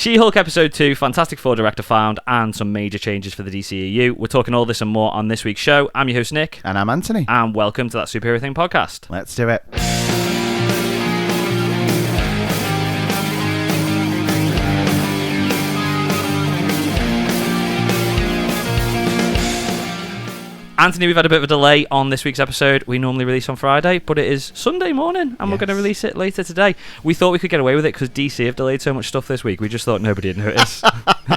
She-Hulk Episode 2, Fantastic Four director found, and some major changes for the DCEU. We're talking all this and more on this week's show. I'm your host, Nick. And I'm Anthony. And welcome to That Superhero Thing podcast. Let's do it. Anthony, we've had a bit of a delay on this week's episode. We normally release on Friday, but it is Sunday morning, and we're going to release it later today. We thought we could get away with it because DC have delayed so much stuff this week. We just thought nobody would notice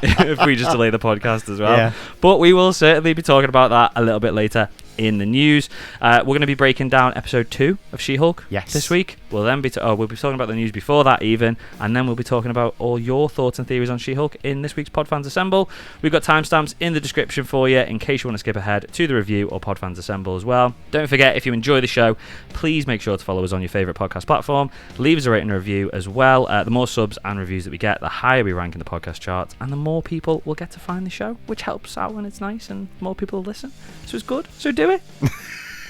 if we just delay the podcast as well. Yeah. But we will certainly be talking about that a little bit later in the news. We're going to be breaking down episode 2 of She-Hulk this week. We'll then be we'll be talking about the news before that even, and then we'll be talking about all your thoughts and theories on She-Hulk in this week's Podfans Assemble. We've got timestamps in the description for you in case you want to skip ahead to the review or Podfans Assemble as well. Don't forget, if you enjoy the show, please make sure to follow us on your favourite podcast platform. Leave us a rating and review as well. The more subs and reviews that we get, the higher we rank in the podcast charts, and the more people will get to find the show, which helps out when it's nice and more people will listen. So it's good. So do it.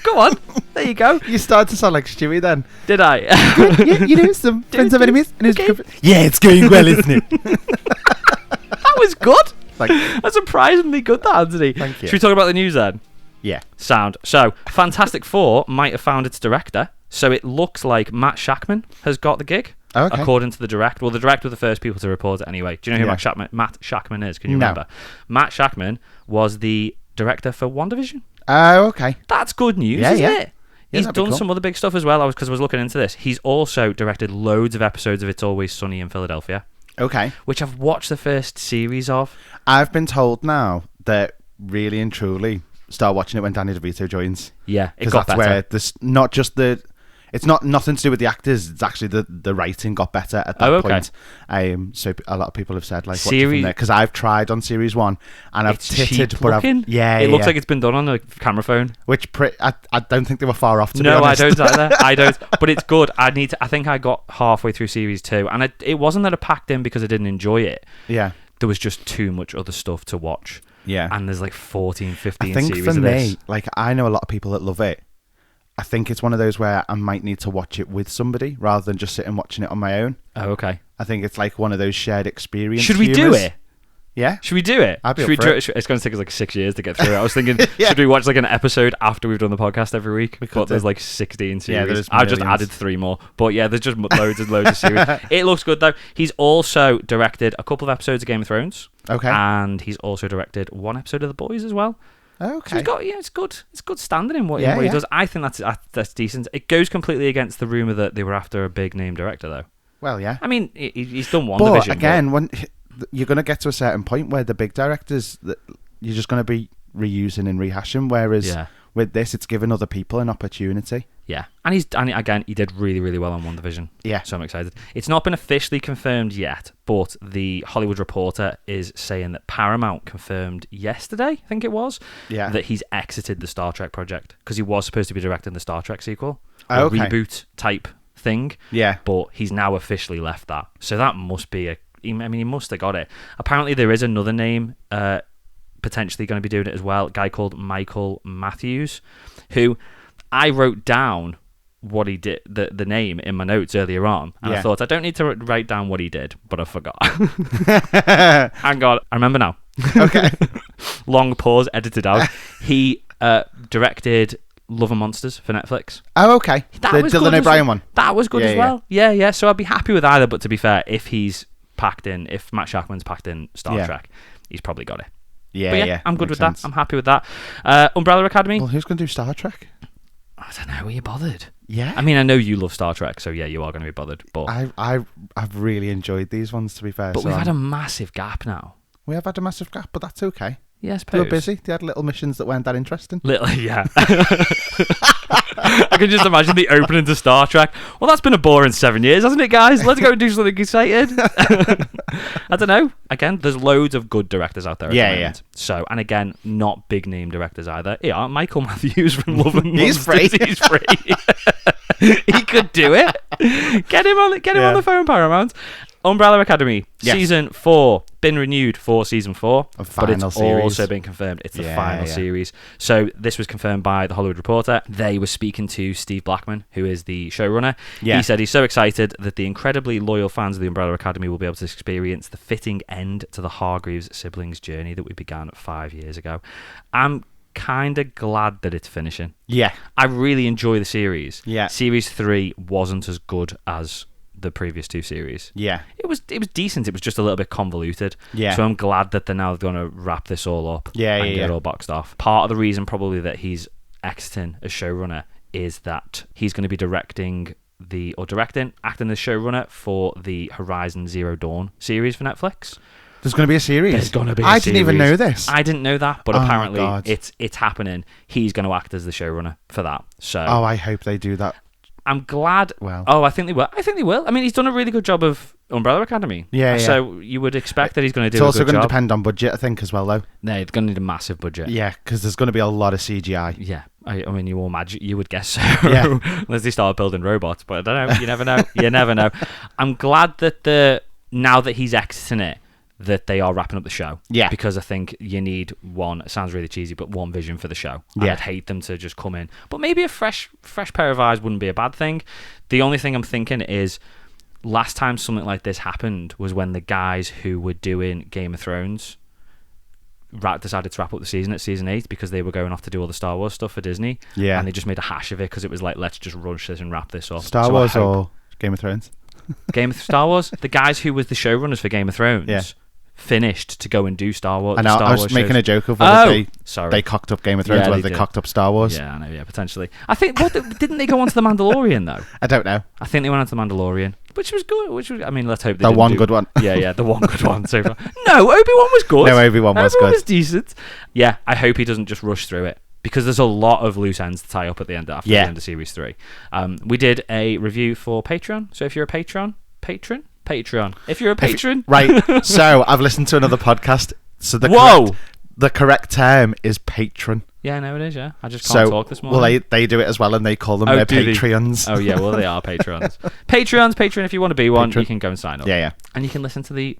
Go on. There you go. You started to sound like Stewie then. Did I? Good. Yeah, you know, some friends of enemies. And okay. Yeah, it's going well, isn't it? That was good. That's surprisingly good, that, Anthony. Thank you. Should we talk about the news then? Yeah. Sound. So, Fantastic Four might have found its director. So it looks like Matt Shakman has got the gig. Okay. According to the direct. Well, the direct were the first people to report it anyway. Do you know who Matt Shakman is? Can you remember? Matt Shakman was the director for WandaVision. Oh, okay. That's good news, isn't it? He's done cool. some other big stuff as well, because I was looking into this. He's also directed loads of episodes of It's Always Sunny in Philadelphia. Okay. Which I've watched the first series of. I've been told now that really and truly start watching it when Danny DeVito joins. Yeah, it got that's better. Where this, not just the... It's not nothing to do with the actors. It's actually the writing got better at that point. So a lot of people have said series, because I've tried on series 1 and I've titted, but it looks like it's been done on a camera phone. Which I don't think they were far off. To be No, honest. I don't either. I don't. But it's good. I think I got halfway through series 2, and it wasn't that I packed in because I didn't enjoy it. Yeah, there was just too much other stuff to watch. Yeah, and there's 14, 15 I think series for of me, this. I know a lot of people that love it. I think it's one of those where I might need to watch it with somebody rather than just sitting watching it on my own. Oh, okay. I think it's like one of those shared experiences. Should we do it? Yeah. Should we do it? I'd be up for it. It's going to take us 6 years to get through it. I was thinking, should we watch an episode after we've done the podcast every week? But there's 16 series. Yeah, I've just added 3 more. But yeah, there's just loads and loads of series. It looks good though. He's also directed a couple of episodes of Game of Thrones. Okay. And he's also directed 1 episode of The Boys as well. Okay. So he's got, it's good. It's good standing in what he does. I think that's decent. It goes completely against the rumor that they were after a big name director, though. Well, yeah. I mean, he's done WandaVision. But again, when you're going to get to a certain point where the big directors that you're just going to be reusing and rehashing, whereas with this, it's giving other people an opportunity. Yeah, and again, he did really, really well on WandaVision. Yeah, so I'm excited. It's not been officially confirmed yet, but the Hollywood Reporter is saying that Paramount confirmed yesterday, I think it was, that he's exited the Star Trek project because he was supposed to be directing the Star Trek sequel, a reboot type thing. Yeah, but he's now officially left that. So that must be he must have got it. Apparently, there is another name potentially going to be doing it as well. A guy called Michael Matthews, who I wrote down what he did, the name in my notes earlier on, and I thought I don't need to write down what he did, but I forgot. Hang on, I remember now. Okay. Long pause, edited out. He directed Love and Monsters for Netflix. Oh, okay. The Dylan O'Brien one. That was good as well. Yeah. So I'd be happy with either, but to be fair, if Matt Shakman's packed in Star Trek, he's probably got it. Yeah. I'm good with that. I'm happy with that. Umbrella Academy. Well, who's going to do Star Trek? I don't know. Are you bothered? Yeah. I mean, I know you love Star Trek, so yeah, you are going to be bothered. But I've really enjoyed these ones, to be fair. But we've had a massive gap now. We have had a massive gap, but that's okay. Yeah, I suppose. They were busy. They had little missions that weren't that interesting. Yeah. I can just imagine the opening to Star Trek. Well, that's been a boring 7 years, hasn't it, guys? Let's go and do something exciting. I don't know. Again, there's loads of good directors out there at the moment. So, and again, not big name directors either. Yeah, Michael Matthews from Love and Monsters. He's free. He could do it. Get him on the phone, Paramount. Umbrella Academy, Yes. season 4, been renewed for season 4, but it's series. also been confirmed. It's the final series. So this was confirmed by The Hollywood Reporter. They were speaking to Steve Blackman, who is the showrunner. Yeah. He said he's so excited that the incredibly loyal fans of the Umbrella Academy will be able to experience the fitting end to the Hargreaves siblings' journey that we began 5 years ago. I'm kind of glad that it's finishing. Yeah. I really enjoy the series. Yeah. Series 3 wasn't as good as the previous 2 series. Yeah. It was decent. It was just a little bit convoluted. Yeah. So I'm glad that they're now going to wrap this all up and Yeah, get it all boxed off. Part of the reason probably that he's exiting as showrunner is that he's going to be acting as showrunner for the Horizon Zero Dawn series for Netflix. There's going to be a series. There's going to be a I series. didn't even know this. I didn't know that, but Oh, apparently God. it's happening. He's going to act as the showrunner for that. So Oh, I hope they do that. I'm glad. Well. Oh, I think they will. I mean, he's done a really good job of Umbrella Academy. Yeah. So you would expect that he's going to do It's a also good going to job. depend on budget, I think, as well, though. No, it's going to need a massive budget. Yeah, because there's going to be a lot of CGI. Yeah. I mean, you would guess so. Yeah. Unless they start building robots, but I don't know. You never know. You never know. I'm glad that now that he's exiting it, that they are wrapping up the show. Yeah. Because I think you need one, it sounds really cheesy, but one vision for the show. Yeah. I'd hate them to just come in. But maybe a fresh pair of eyes wouldn't be a bad thing. The only thing I'm thinking is, last time something like this happened was when the guys who were doing Game of Thrones decided to wrap up the season at season 8 because they were going off to do all the Star Wars stuff for Disney. Yeah. And they just made a hash of it because it was like, let's just rush this and wrap this up. Star So Wars or Game of Thrones? Star Wars? The guys who was the showrunners for Game of Thrones. Yeah. Finished to go and do Star Wars. I know. Star I was Wars making shows. a joke of whether Sorry. they cocked up Game of Thrones, Yeah, whether they they did. cocked up Star Wars. Yeah, I know. Yeah, potentially. I think didn't they go on to the Mandalorian though? I don't know. I think they went on to the Mandalorian, which was good. I mean, let's hope they The didn't one do- good one. Yeah, the one good one so far. No, Obi-Wan was good. No, Obi-Wan was good. was decent. Yeah, I hope he doesn't just rush through it, because there's a lot of loose ends to tie up at the end after the end of series 3. We did a review for Patreon, so if you're a Patreon. If you're a patron, Right. So I've listened to another podcast. So the correct term is patron. Yeah, no, it is. Yeah, I just can't talk this morning. Well, they do it as well, and they call them their do they? Patreons. Oh yeah, well they are patrons. Patreon. If you want to be one, Patron. you can go and sign up. Yeah. And you can listen to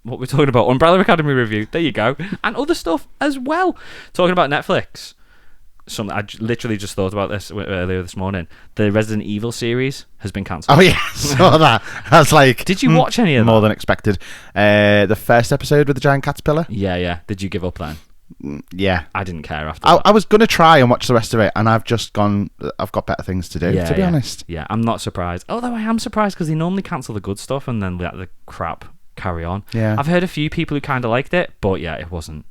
what we're talking about, Umbrella Academy review. There you go, and other stuff as well. Talking about Netflix. I literally just thought about this earlier this morning. The Resident Evil series has been cancelled. Oh yeah, saw that. I was like, did you watch any of that? More than expected. The first episode with the giant caterpillar. Yeah. Did you give up then? Yeah. I didn't care after that. I was going to try and watch the rest of it, and I've just gone, I've got better things to do, to be honest. Yeah, I'm not surprised. Although I am surprised because they normally cancel the good stuff and then let the crap carry on. Yeah. I've heard a few people who kind of liked it, but yeah, it wasn't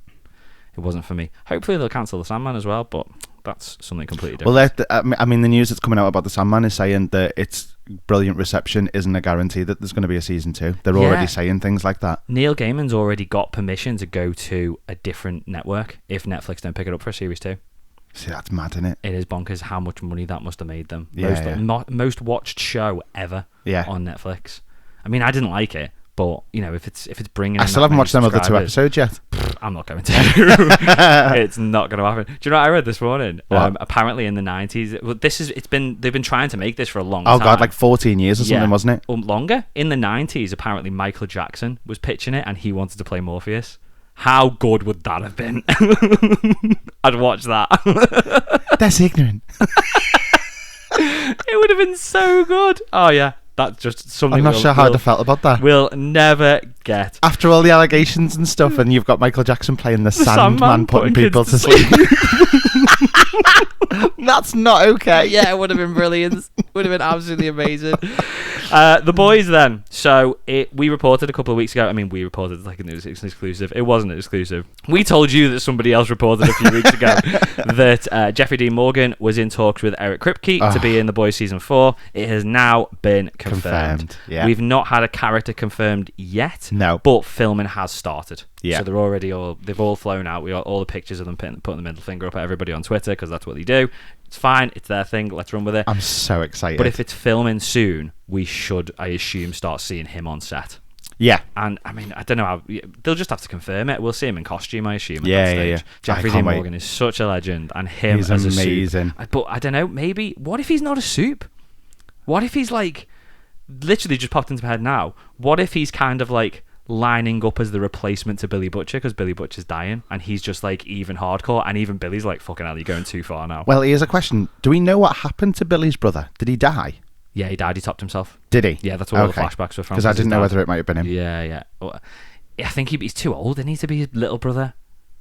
for me. Hopefully they'll cancel the Sandman as well, but that's something completely different. Well, I mean, the news that's coming out about the Sandman is saying that its brilliant reception isn't a guarantee that there's going to be a season 2. They're already saying things like that. Neil Gaiman's already got permission to go to a different network if Netflix don't pick it up for a series 2. See, that's mad, isn't it? It is bonkers how much money that must have made them. Yeah, Most watched show ever on Netflix. I mean, I didn't like it, but you know, if it's bringing, I still haven't watched them other 2 episodes yet. I'm not going to. It's not going to happen. Do you know what I read this morning? Apparently in the 90s, they've been trying to make this for a long time. Oh god, like 14 years or something, wasn't it? Longer. In the 90s, apparently Michael Jackson was pitching it, and he wanted to play Morpheus. How good would that have been? I'd watch that. That's ignorant. It would have been so good. Oh yeah. That's just something. I'm not sure how I felt about that. We'll never get. After all the allegations and stuff, and you've got Michael Jackson playing the Sandman putting people to sleep. That's not okay. Yeah, it would have been brilliant. Would have been absolutely amazing. The Boys then. So we reported a couple of weeks ago. I mean, we reported like it was an exclusive. It wasn't exclusive. We told you that somebody else reported a few weeks ago that Jeffrey Dean Morgan was in talks with Eric Kripke to be in The Boys season 4. It has now been confirmed. Yeah. We've not had a character confirmed yet. No. But filming has started. Yeah. So they've all flown out. We got all the pictures of them putting the middle finger up at everybody on Twitter because that's what they do. It's fine. It's their thing. Let's run with it. I'm so excited. But if it's filming soon, we should, I assume, start seeing him on set. Yeah. And I mean, I don't know how they'll just have to confirm it. We'll see him in costume, I assume. Yeah. Jeffrey Dean Morgan is such a legend, and him he's as amazing. a soup. But I don't know. Maybe what if he's not a soup? What if he's like literally just popped into my head now. What if he's kind of like lining up as the replacement to Billy Butcher, because Billy Butcher's dying, and he's just like even hardcore, and even Billy's like, fucking hell, you're going too far now. Well, here's a question. Do we know what happened to Billy's brother? Did he die? Yeah, he died. He topped himself. Did he? Yeah, that's where all the flashbacks were from. Because I didn't know whether it might have been him. Yeah. Well, I think he's too old, didn't he, to be his little brother?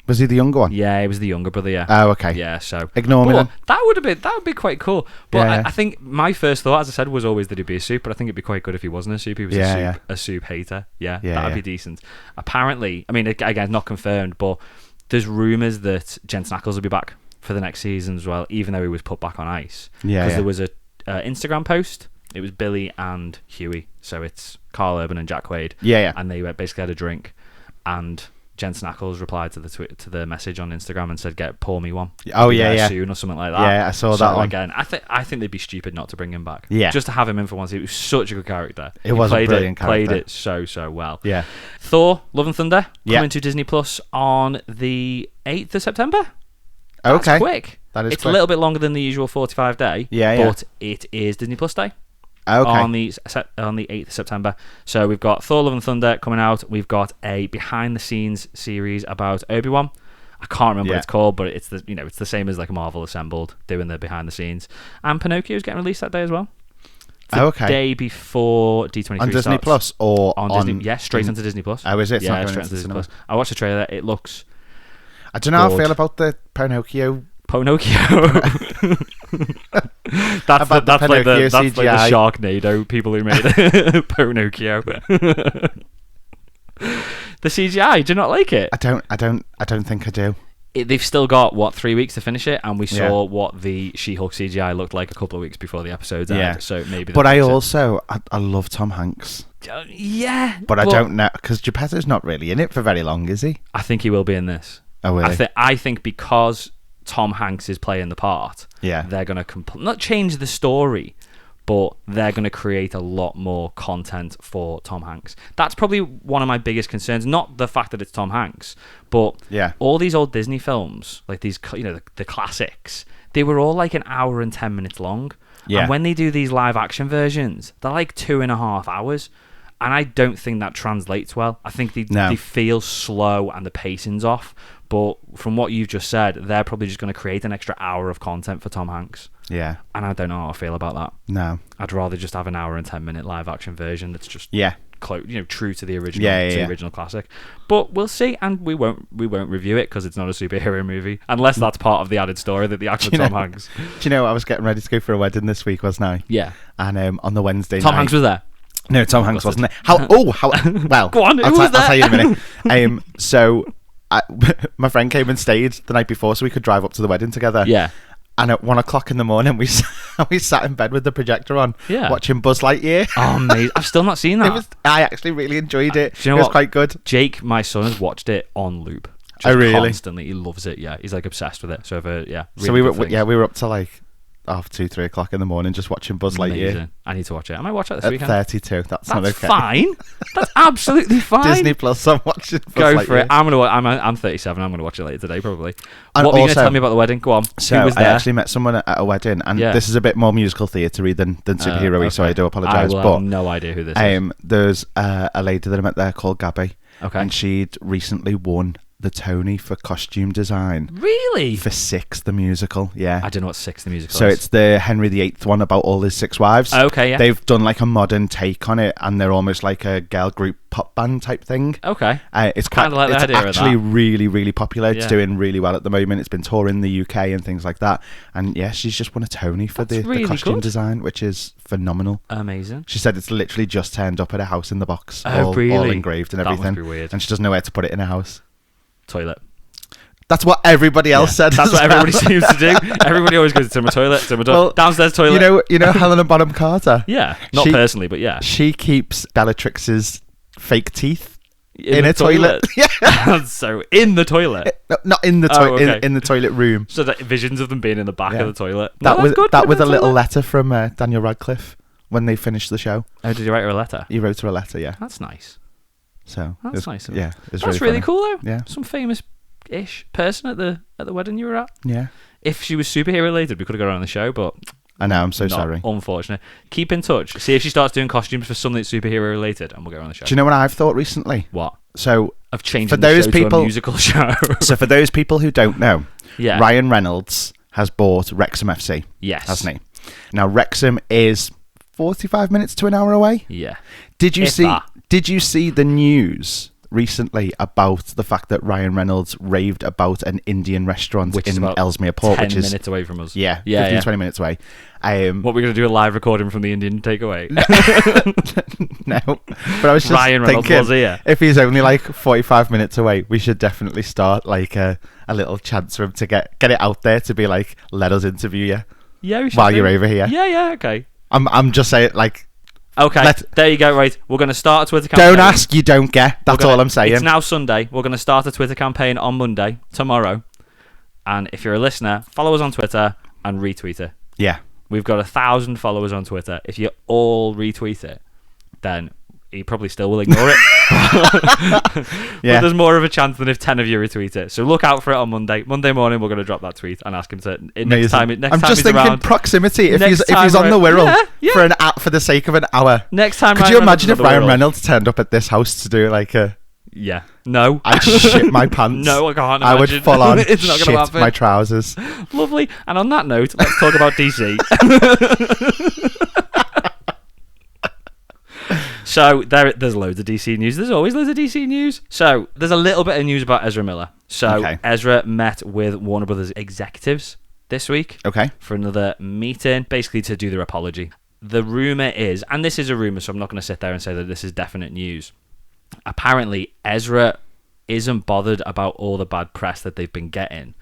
Was he the younger one? Yeah, he was the younger brother, yeah. Oh, okay. Yeah, so... Ignore me then. That would be quite cool. But I think my first thought, as I said, was always that he'd be a soup, but I think it'd be quite good if he wasn't a soup. He was a soup hater. Yeah, that'd be decent. Apparently, I mean, again, not confirmed, but there's rumours that Jensen Ackles will be back for the next season as well, even though he was put back on ice. Yeah, because there was a Instagram post. It was Billy and Huey, so it's Carl Urban and Jack Quaid. Yeah. And they basically had a drink, and Jensen Ackles replied to the message on Instagram and said, pour me one. Oh, yeah. Soon or something like that. Yeah, I saw that one. Again, I think they'd be stupid not to bring him back. Yeah. Just to have him in for once. It was such a good character. It was a brilliant character. Played it so well. Yeah. Thor, Love and Thunder, coming to Disney Plus on the 8th of September. That's quick. That is It's quick. a little bit longer than the usual 45 day. Yeah. But it is Disney Plus Day. Okay. On the 8th of September. So we've got Thor: Love and Thunder coming out. We've got a behind the scenes series about Obi-Wan. I can't remember what it's called, but it's the same as like Marvel Assembled doing the behind the scenes. And Pinocchio is getting released that day as well. The day before D23 on Disney Plus or on Disney? Yeah, straight onto Disney Plus. Oh, is it? Yeah, straight onto Disney Plus. I watched the trailer. It looks. I don't know how I feel about the Pinocchio. that's like the Sharknado people who made it. Pinocchio. The CGI, do you not like it? I don't think I do. They've still got 3 weeks to finish it, and we saw what the She-Hulk CGI looked like a couple of weeks before the episodes aired. So maybe. But I love Tom Hanks. Yeah, but I don't know, because Geppetto's not really in it for very long, is he? I think he will be in this. Oh, really? I think because Tom Hanks is playing the part, they're going to not change the story, but they're going to create a lot more content for Tom Hanks. That's probably one of my biggest concerns. Not the fact that it's Tom Hanks, but all these old Disney films, like these, the classics, they were all like an hour and 10 minutes long. Yeah. And when they do these live action versions, they're like 2.5 hours. And I don't think that translates well. I think they feel slow and the pacing's off. But from what you've just said, they're probably just going to create an extra hour of content for Tom Hanks. Yeah. And I don't know how I feel about that. No. I'd rather just have an hour and 10 minute live action version that's just true to the original, the original classic. But we'll see, and we won't review it because it's not a superhero movie, unless that's part of the added story that the actor Tom Hanks. Do you know I was getting ready to go for a wedding this week, wasn't I? Yeah. And on the Wednesday Tom Hanks was there. No, Tom Hanks wasn't there. Well, go on, I'll tell you in a minute. So my friend came and stayed the night before so we could drive up to the wedding together. Yeah. And at 1 o'clock in the morning, we sat in bed with the projector on, watching Buzz Lightyear. Oh, amazing. I've still not seen that. I actually really enjoyed it. Do you know it was quite good. Jake, my son, has watched it on loop. Really? Constantly. He loves it, yeah. He's like obsessed with it. So, really so we were up to like 2-3 o'clock in the morning just watching Buzz Lightyear. I need to watch it. I might watch it this weekend. 32. That's not okay. Fine. That's absolutely fine. Disney Plus. I'm watching Buzz Go Lightyear. for it. I'm 37. I'm going to watch it later today probably. And what were you going to tell me about the wedding? Go on. So I actually met someone at a wedding, and this is a bit more musical theatre-y than superhero-y, so I do apologise. I have no idea who this is. There's a lady that I met there called Gabby. Okay. And she'd recently won the Tony for costume design. Really? For Six, the musical, yeah. I don't know what Six, the musical is. So it's the Henry VIII one about all his 6 wives. Okay, yeah. They've done like a modern take on it, and they're almost like a girl group pop band type thing. Okay. It's kind of like the idea of that. It's actually really, really popular. It's doing really well at the moment. It's been touring the UK and things like that. And yeah, she's just won a Tony for the costume design, which is phenomenal. Amazing. She said it's literally just turned up at a house in the box. Really? All engraved and everything. That must be weird. And she doesn't know where to put it in a house. Toilet. That's what everybody else said. That's what everybody seems to do. Everybody always goes to my toilet, downstairs toilet. You know Helena Bonham Carter? Yeah. Not personally, but yeah. She keeps Bellatrix's fake teeth in a toilet. Yeah. So in the toilet. No, not in the toilet. Okay. In the toilet room. So that visions of them being in the back of the toilet. That with a little letter from Daniel Radcliffe when they finished the show. Oh, did he write her a letter? He wrote her a letter. Yeah. That's nice. So that's nice. Yeah, that's really cool though. Yeah. Some famous-ish person at the wedding you were at. Yeah. If she was superhero related, we could have got her on the show, but I know, I'm so sorry. Unfortunate. Keep in touch. See if she starts doing costumes for something superhero related, and we'll get her on the show. Do you know what I've thought recently? What? So of changing the show to a musical show. So for those people who don't know, yeah. Ryan Reynolds has bought Wrexham FC. Yes. Hasn't he? Now Wrexham is 45 minutes to an hour away. Yeah. Did you see the news recently about the fact that Ryan Reynolds raved about an Indian restaurant in Ellesmere Port, 10 minutes away from us? Yeah, 20 minutes away. What, we're going to do a live recording from the Indian takeaway? No, but I was just Ryan Reynolds thinking, was here. If he's only like 45 minutes away, we should definitely start like a little chance for him to get it out there to be like, let us interview you. Yeah, we should while you're over here. Yeah, okay. I'm just saying, like. Okay, there you go. Right, we're going to start a Twitter campaign. Don't ask, you don't get. That's all I'm saying. It's now Sunday. We're going to start a Twitter campaign on Monday, tomorrow. And if you're a listener, follow us on Twitter and retweet it. Yeah. We've got 1,000 followers on Twitter. If you all retweet it, then he probably still will ignore it. Yeah. But there's more of a chance than if 10 of you retweet it. So look out for it on Monday. Monday morning, we're going to drop that tweet and ask him to next time. I'm just thinking around, proximity. If he's on the Wirral for the sake of an hour. Next time, could you imagine if Ryan Reynolds turned up at this house to do like a? Yeah. No. I'd shit my pants. No, I can't imagine. I would full on it's not shit my trousers. Lovely. And on that note, let's talk about DC. So there's loads of DC news. There's always loads of DC news. So there's a little bit of news about Ezra Miller. So Ezra met with Warner Brothers executives this week. Okay. For another meeting, basically to do their apology. The rumor is, and this is a rumor, so I'm not going to sit there and say that this is definite news. Apparently, Ezra isn't bothered about all the bad press that they've been getting,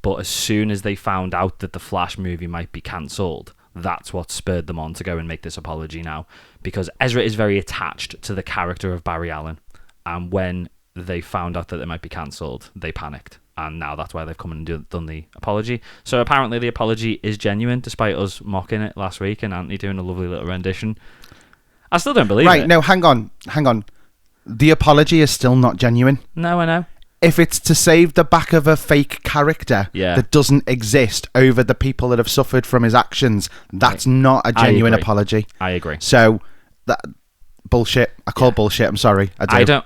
but as soon as they found out that the Flash movie might be cancelled, that's what spurred them on to go and make this apology now, because Ezra is very attached to the character of Barry Allen, and when they found out that it might be cancelled, they panicked, and now that's why they've come and done the apology. So apparently the apology is genuine, despite us mocking it last week and Anthony doing a lovely little rendition. I still don't believe it. Right, no, hang on. The apology is still not genuine. No, I know. If it's to save the back of a fake character that doesn't exist over the people that have suffered from his actions, that's not a genuine apology. I agree. So that bullshit. I call bullshit. I'm sorry. I don't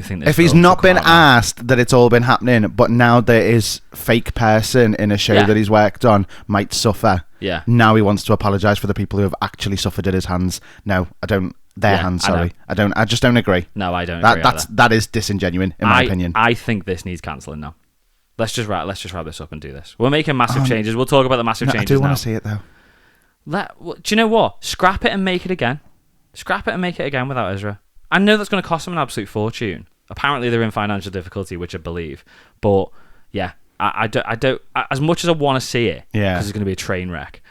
think this. If he's not been asked that it's all been happening, but now there is fake person in a show that he's worked on might suffer. Yeah. Now he wants to apologise for the people who have actually suffered at his hands. No, I don't. Their hands, sorry. I just don't agree. No, I don't agree. That is disingenuine, in my opinion. I think this needs cancelling now. Let's just wrap this up and do this. We're making massive changes. We'll talk about the massive changes now. I do want to see it, though. Do you know what? Scrap it and make it again. Scrap it and make it again without Ezra. I know that's going to cost them an absolute fortune. Apparently, they're in financial difficulty, which I believe. But, yeah, I don't as much as I want to see it, because it's going to be a train wreck,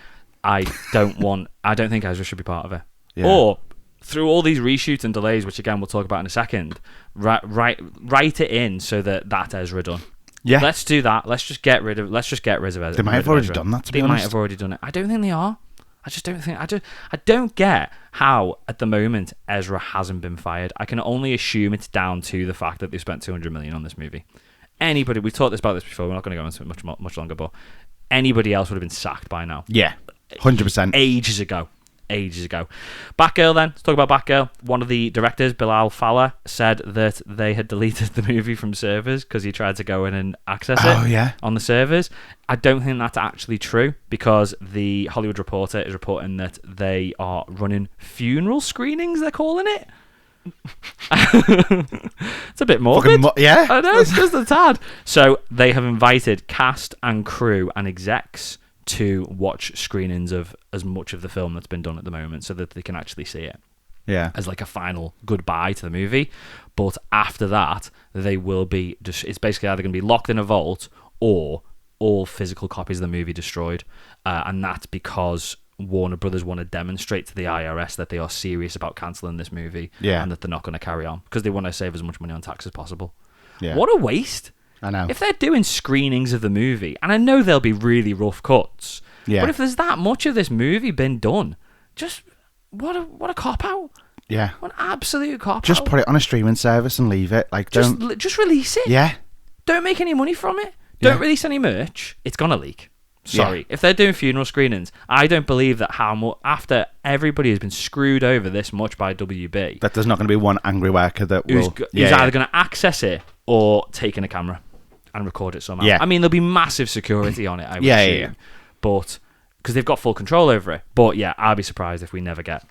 I don't think Ezra should be part of it. Yeah. Or through all these reshoots and delays, which again we'll talk about in a second, write it in so that's Ezra done. Yeah, let's do that. Let's just get rid of Ezra. They might have already done that. They might have already done it. I don't think they are. I just don't think. I don't get how at the moment Ezra hasn't been fired. I can only assume it's down to the fact that they spent $200 million on this movie. Anybody, we've talked about this before. We're not going to go into it much longer, but anybody else would have been sacked by now. Yeah, 100%. Ages ago. Batgirl then. Let's talk about Batgirl. One of the directors, Bilal Fowler, said that they had deleted the movie from servers because he tried to go in and access it on the servers. I don't think that's actually true, because the Hollywood Reporter is reporting that they are running funeral screenings, they're calling it. It's a bit morbid. I know, it's just a tad. So they have invited cast and crew and execs to watch screenings of as much of the film that's been done at the moment, so that they can actually see it as like a final goodbye to the movie. But after that, they will be it's basically either going to be locked in a vault or all physical copies of the movie destroyed, and that's because Warner Brothers want to demonstrate to the IRS that they are serious about cancelling this movie, and that they're not going to carry on because they want to save as much money on tax as possible. What a waste. I know. If they're doing screenings of the movie, and I know there'll be really rough cuts, but if there's that much of this movie been done, just what a cop out. Yeah. What an absolute cop out. Just put it on a streaming service and leave it. Like, just release it. Yeah. Don't make any money from it. Don't release any merch. It's gonna leak. Sorry. If they're doing funeral screenings, I don't believe that after everybody has been screwed over this much by WB, that there's not going to be one angry worker that who's either going to access it or take in a camera and record it somehow. Yeah. I mean, there'll be massive security on it, I would assume. But because they've got full control over it. But yeah, I'll be surprised if we never get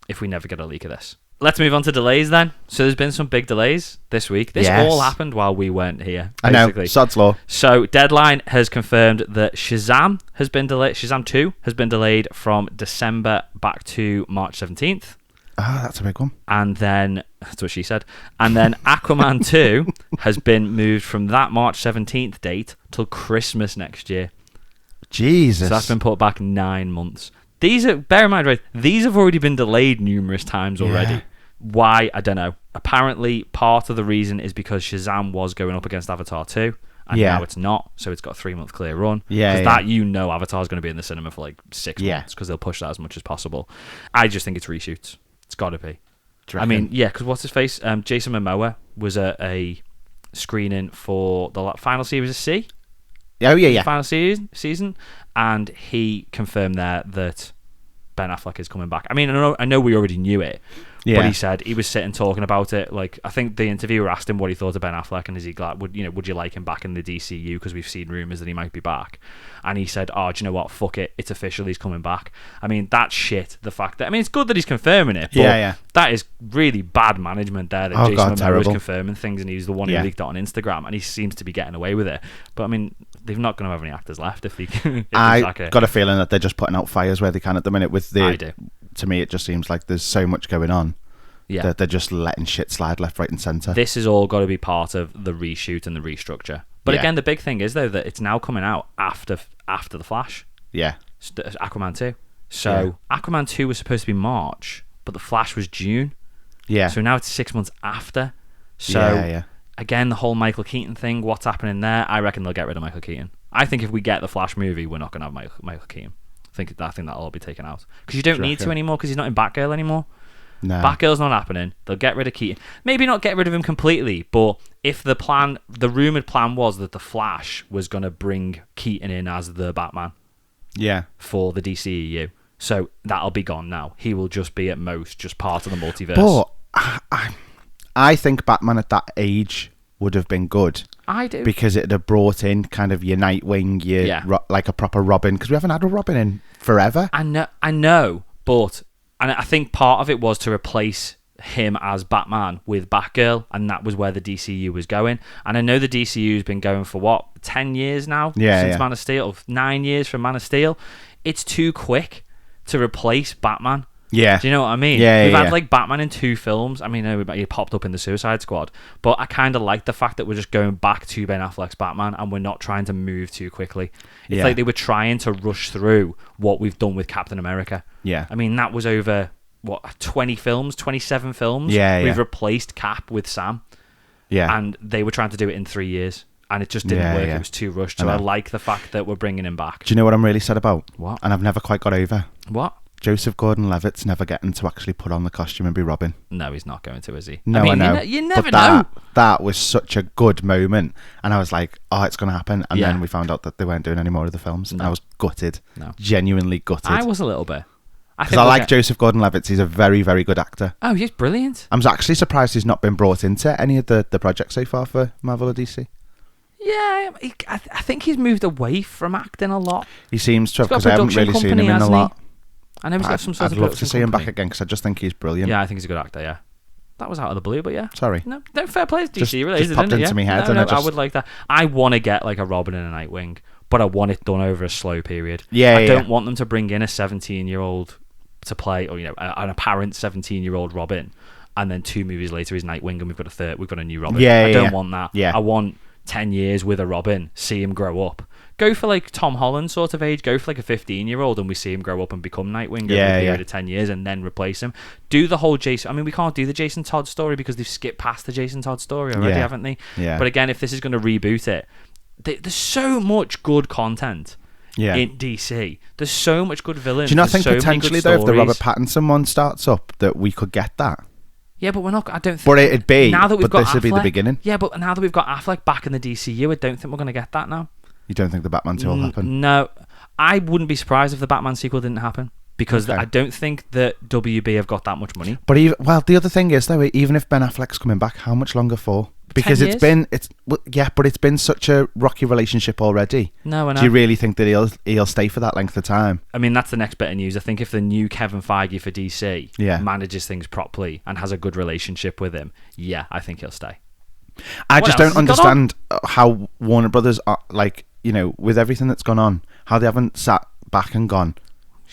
a leak of this. Let's move on to delays then. So there's been some big delays this week. This all happened while we weren't here, basically. I know, sod's law. So Deadline has confirmed that Shazam has been delayed. Shazam 2 has been delayed from December back to March 17th. Oh, that's a big one. And then, that's what she said. And then Aquaman 2 has been moved from that March 17th date till Christmas next year. Jesus. So that's been put back 9 months. Bear in mind, right, these have already been delayed numerous times already. Yeah. Why? I don't know. Apparently, part of the reason is because Shazam was going up against Avatar 2, and now it's not, so it's got a 3-month clear run. Because Avatar's going to be in the cinema for like 6 months, because they'll push that as much as possible. I just think it's reshoots. It's got to be. I mean, because what's his face? Jason Momoa was a screening for the final series of C. Oh, yeah. Final season, and he confirmed there that Ben Affleck is coming back. I mean, I know we already knew it, but he said he was sitting talking about it. Like, I think the interviewer asked him what he thought of Ben Affleck, and is he glad? Would you like him back in the DCU? Because we've seen rumors that he might be back. And he said, "Oh, do you know what? Fuck it, it's official. He's coming back." I mean, that's shit. The fact that it's good that he's confirming it, but that is really bad management there. That Jason Momoa was confirming things, and he's the one who leaked it on Instagram, and he seems to be getting away with it. But I mean, they're not going to have any actors left if he. I got a feeling that they're just putting out fires where they can at the minute. I do. To me, it just seems like there's so much going on. Yeah, that they're just letting shit slide left, right, and centre. This has all got to be part of the reshoot and the restructure. But again, the big thing is though that it's now coming out after the Flash. Yeah, Aquaman 2. So Aquaman 2 was supposed to be March, but the Flash was June. Yeah. So now it's 6 months after. So again, the whole Michael Keaton thing. What's happening there? I reckon they'll get rid of Michael Keaton. I think if we get the Flash movie, we're not going to have Michael Keaton. I think that'll all be taken out because you don't need to anymore because he's not in Batgirl anymore. No. Batgirl's not happening. They'll get rid of Keaton. Maybe not get rid of him completely, but if the rumoured plan was that the Flash was going to bring Keaton in as the Batman, for the DCEU, so that'll be gone now. He will just be at most just part of the multiverse. But I think Batman at that age would have been good. I do, because it'd have brought in kind of your Nightwing, like a proper Robin, because we haven't had a Robin in forever. I know, but. And I think part of it was to replace him as Batman with Batgirl, and that was where the DCU was going. And I know the DCU has been going for 10 years now since Man of Steel, or 9 years from Man of Steel. It's too quick to replace Batman. Yeah. Do you know what I mean? We've had like Batman in 2 films. I mean, he popped up in the Suicide Squad, but I kind of like the fact that we're just going back to Ben Affleck's Batman and we're not trying to move too quickly. It's like they were trying to rush through what we've done with Captain America. Yeah. I mean, that was over 27 films. We've replaced Cap with Sam. Yeah. And they were trying to do it in 3 years. And it just didn't work. It was too rushed. So I like the fact that we're bringing him back. Do you know what I'm really sad about? What? And I've never quite got over. What? Joseph Gordon-Levitt's never getting to actually put on the costume and be Robin. No, he's not going to, is he? No, I know. You never know. That was such a good moment. And I was like, oh, it's going to happen. And then we found out that they weren't doing any more of the films. And I was gutted. No. Genuinely gutted. I was a little bit. Because I like Joseph Gordon-Levitt. He's a very, very good actor. Oh, he's brilliant. I'm actually surprised he's not been brought into any of the projects so far for Marvel or DC. Yeah, I think he's moved away from acting a lot. He seems to have, because I haven't really seen him in a lot. I know he's got some sort of. I'd love to see him back again because I just think he's brilliant. Yeah, I think he's a good actor. Yeah, that was out of the blue, but yeah. Sorry. No, fair play. DC related, just popped into my head. No, I would like that. I want to get like a Robin and a Nightwing, but I want it done over a slow period. Yeah, I don't want them to bring in a 17-year-old to play, or an apparent 17-year-old Robin, and then 2 movies later he's Nightwing, and we've got a new Robin. Yeah, I don't want that. Yeah, I want 10 years with a Robin, see him grow up. Go for like Tom Holland sort of age. Go for like a 15-year-old and we see him grow up and become Nightwing over a period of 10 years and then replace him. Do the whole Jason. I mean, we can't do the Jason Todd story because they've skipped past the Jason Todd story already, haven't they? Yeah. But again, if this is going to reboot it, there's so much good content in DC. There's so much good villains. Do you not think potentially though, if the Robert Pattinson one starts up, that we could get that? Yeah, but we're not. I don't think. But it'd be. Now that we've got this would be the beginning. Yeah, but now that we've got Affleck back in the DCU, I don't think we're going to get that now. You don't think the Batman 2 will happen? No. I wouldn't be surprised if the Batman sequel didn't happen. Because I don't think that WB have got that much money. But the other thing is though, even if Ben Affleck's coming back, how much longer for? Because it's been such a rocky relationship already. No, I know. Do you really think that he'll stay for that length of time? I mean, that's the next bit of news. I think if the new Kevin Feige for DC manages things properly and has a good relationship with him, I think he'll stay. I just don't understand how Warner Brothers are, like, you know, with everything that's gone on, how they haven't sat back and gone,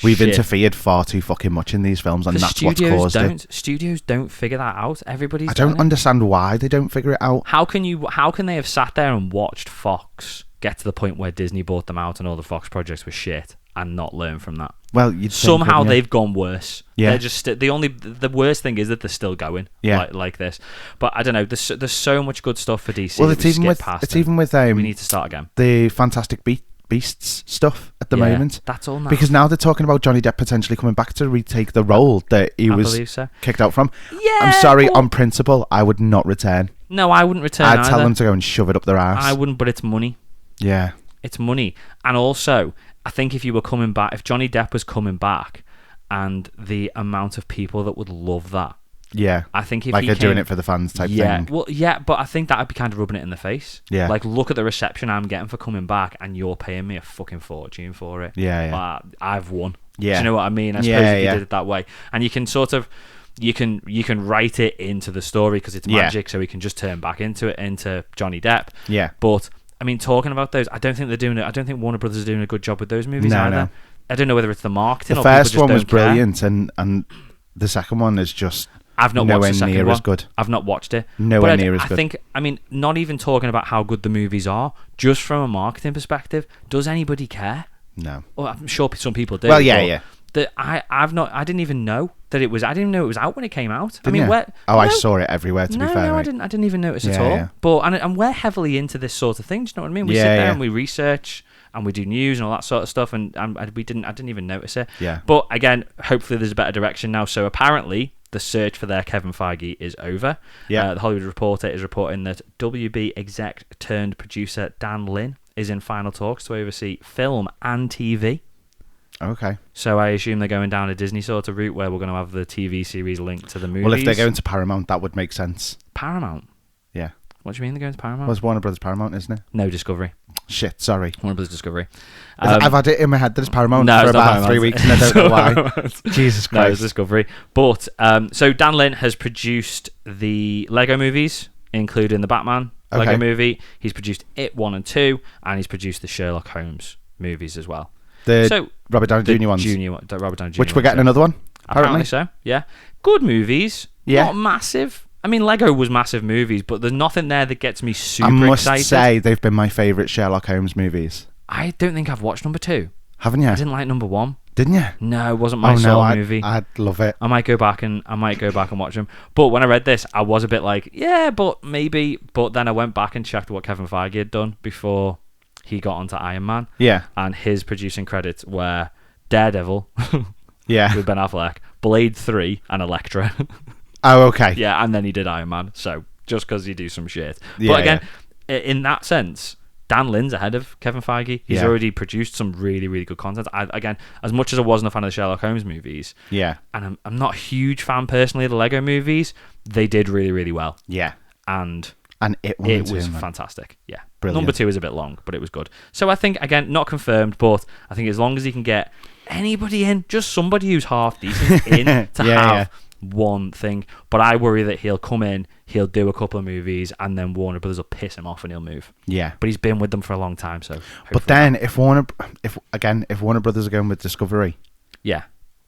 we've interfered far too fucking much in these films, and that's what's caused it. Studios don't figure that out. I don't understand why they don't figure it out. How can they have sat there and watched Fox get to the point where Disney bought them out and all the Fox projects were shit and not learn from that? Well, somehow they've gone worse. Yeah, they're just the worst thing is that they're still going. Yeah, like this. But I don't know. There's so much good stuff for DC. Well, it's even with we need to start again. The Fantastic Beasts stuff at the moment. That's all now. Because now they're talking about Johnny Depp potentially coming back to retake the role that he was kicked out from. Yeah, I'm sorry, on principle, I would not return. No, I wouldn't return I'd tell them to go and shove it up their ass. I wouldn't, but it's money. Yeah. It's money. And also, I think if you were coming back, if Johnny Depp was coming back, and the amount of people that would love that. Yeah. I think if they're doing it for the fans type thing. Well, yeah, but I think that would be kind of rubbing it in the face. Yeah. Like, look at the reception I'm getting for coming back, and you're paying me a fucking fortune for it. Yeah. I've won. Yeah. Do you know what I mean? I suppose if you did it that way. And you can sort of... You can write it into the story because it's magic, so we can just turn back into Johnny Depp. Yeah. But, I mean, talking about those, I don't think they're doing it. I don't think Warner Brothers are doing a good job with those movies either. No. I don't know whether it's the marketing or people just don't care. The first one was brilliant, and the second one is just... I've not watched the second one. As good. I've not watched it. Nowhere near as good. I mean, not even talking about how good the movies are, just from a marketing perspective, does anybody care? No. Well, I'm sure some people do. Well, yeah. I didn't even know that it was. I didn't know it was out when it came out. I saw it everywhere. To be fair, no, I didn't even notice at all. Yeah. But and we're heavily into this sort of thing. Do you know what I mean? We sit there and we research and we do news and all that sort of stuff. And I didn't even notice it. Yeah. But again, hopefully there's a better direction now. So apparently the search for their Kevin Feige is over. Yeah. The Hollywood Reporter is reporting that WB exec turned producer Dan Lin is in final talks to oversee film and TV. Okay. So I assume they're going down a Disney sort of route where we're going to have the TV series linked to the movies. Well, if they're going to Paramount, that would make sense. Paramount? Yeah. What do you mean they're going to Paramount? Well, it's Warner Brothers Paramount, isn't it? No, Discovery. Shit, sorry. Warner Brothers Discovery. I've had it in my head that it's Paramount for about 3 weeks and I don't know why. Jesus Christ. No, it's Discovery. But, so Dan Lin has produced the Lego movies, including the Batman Lego movie. He's produced It 1 and 2, and he's produced the Sherlock Holmes movies as well. Robert Downey Jr. ones. Robert Downey Jr. Which we're getting another one, apparently so, yeah. Good movies. Yeah. Not massive. I mean, Lego was massive movies, but there's nothing there that gets me super excited. I must say, they've been my favourite Sherlock Holmes movies. I don't think I've watched number 2. Haven't you? I didn't like number 1. Didn't you? No, it wasn't my movie. I'd love it. I might go back and watch them. But when I read this, I was a bit like, yeah, but maybe. But then I went back and checked what Kevin Feige had done before he got onto Iron Man. Yeah. And his producing credits were Daredevil. Yeah. With Ben Affleck, Blade 3, and Elektra. Oh, okay. Yeah, and then he did Iron Man. So just because you do some shit. Yeah, but again, in that sense, Dan Lin's ahead of Kevin Feige. He's already produced some really, really good content. Again, as much as I wasn't a fan of the Sherlock Holmes movies, and I'm not a huge fan personally of the Lego movies, they did really, really well. Yeah. And it was fantastic. Yeah. Brilliant. Number 2 is a bit long, but it was good. So I think, again, not confirmed, but I think as long as he can get anybody in, just somebody who's half decent in to have one thing. But I worry that he'll come in, he'll do a couple of movies, and then Warner Brothers will piss him off and he'll move. Yeah. But he's been with them for a long time, so. But then, if Warner Brothers are going with Discovery,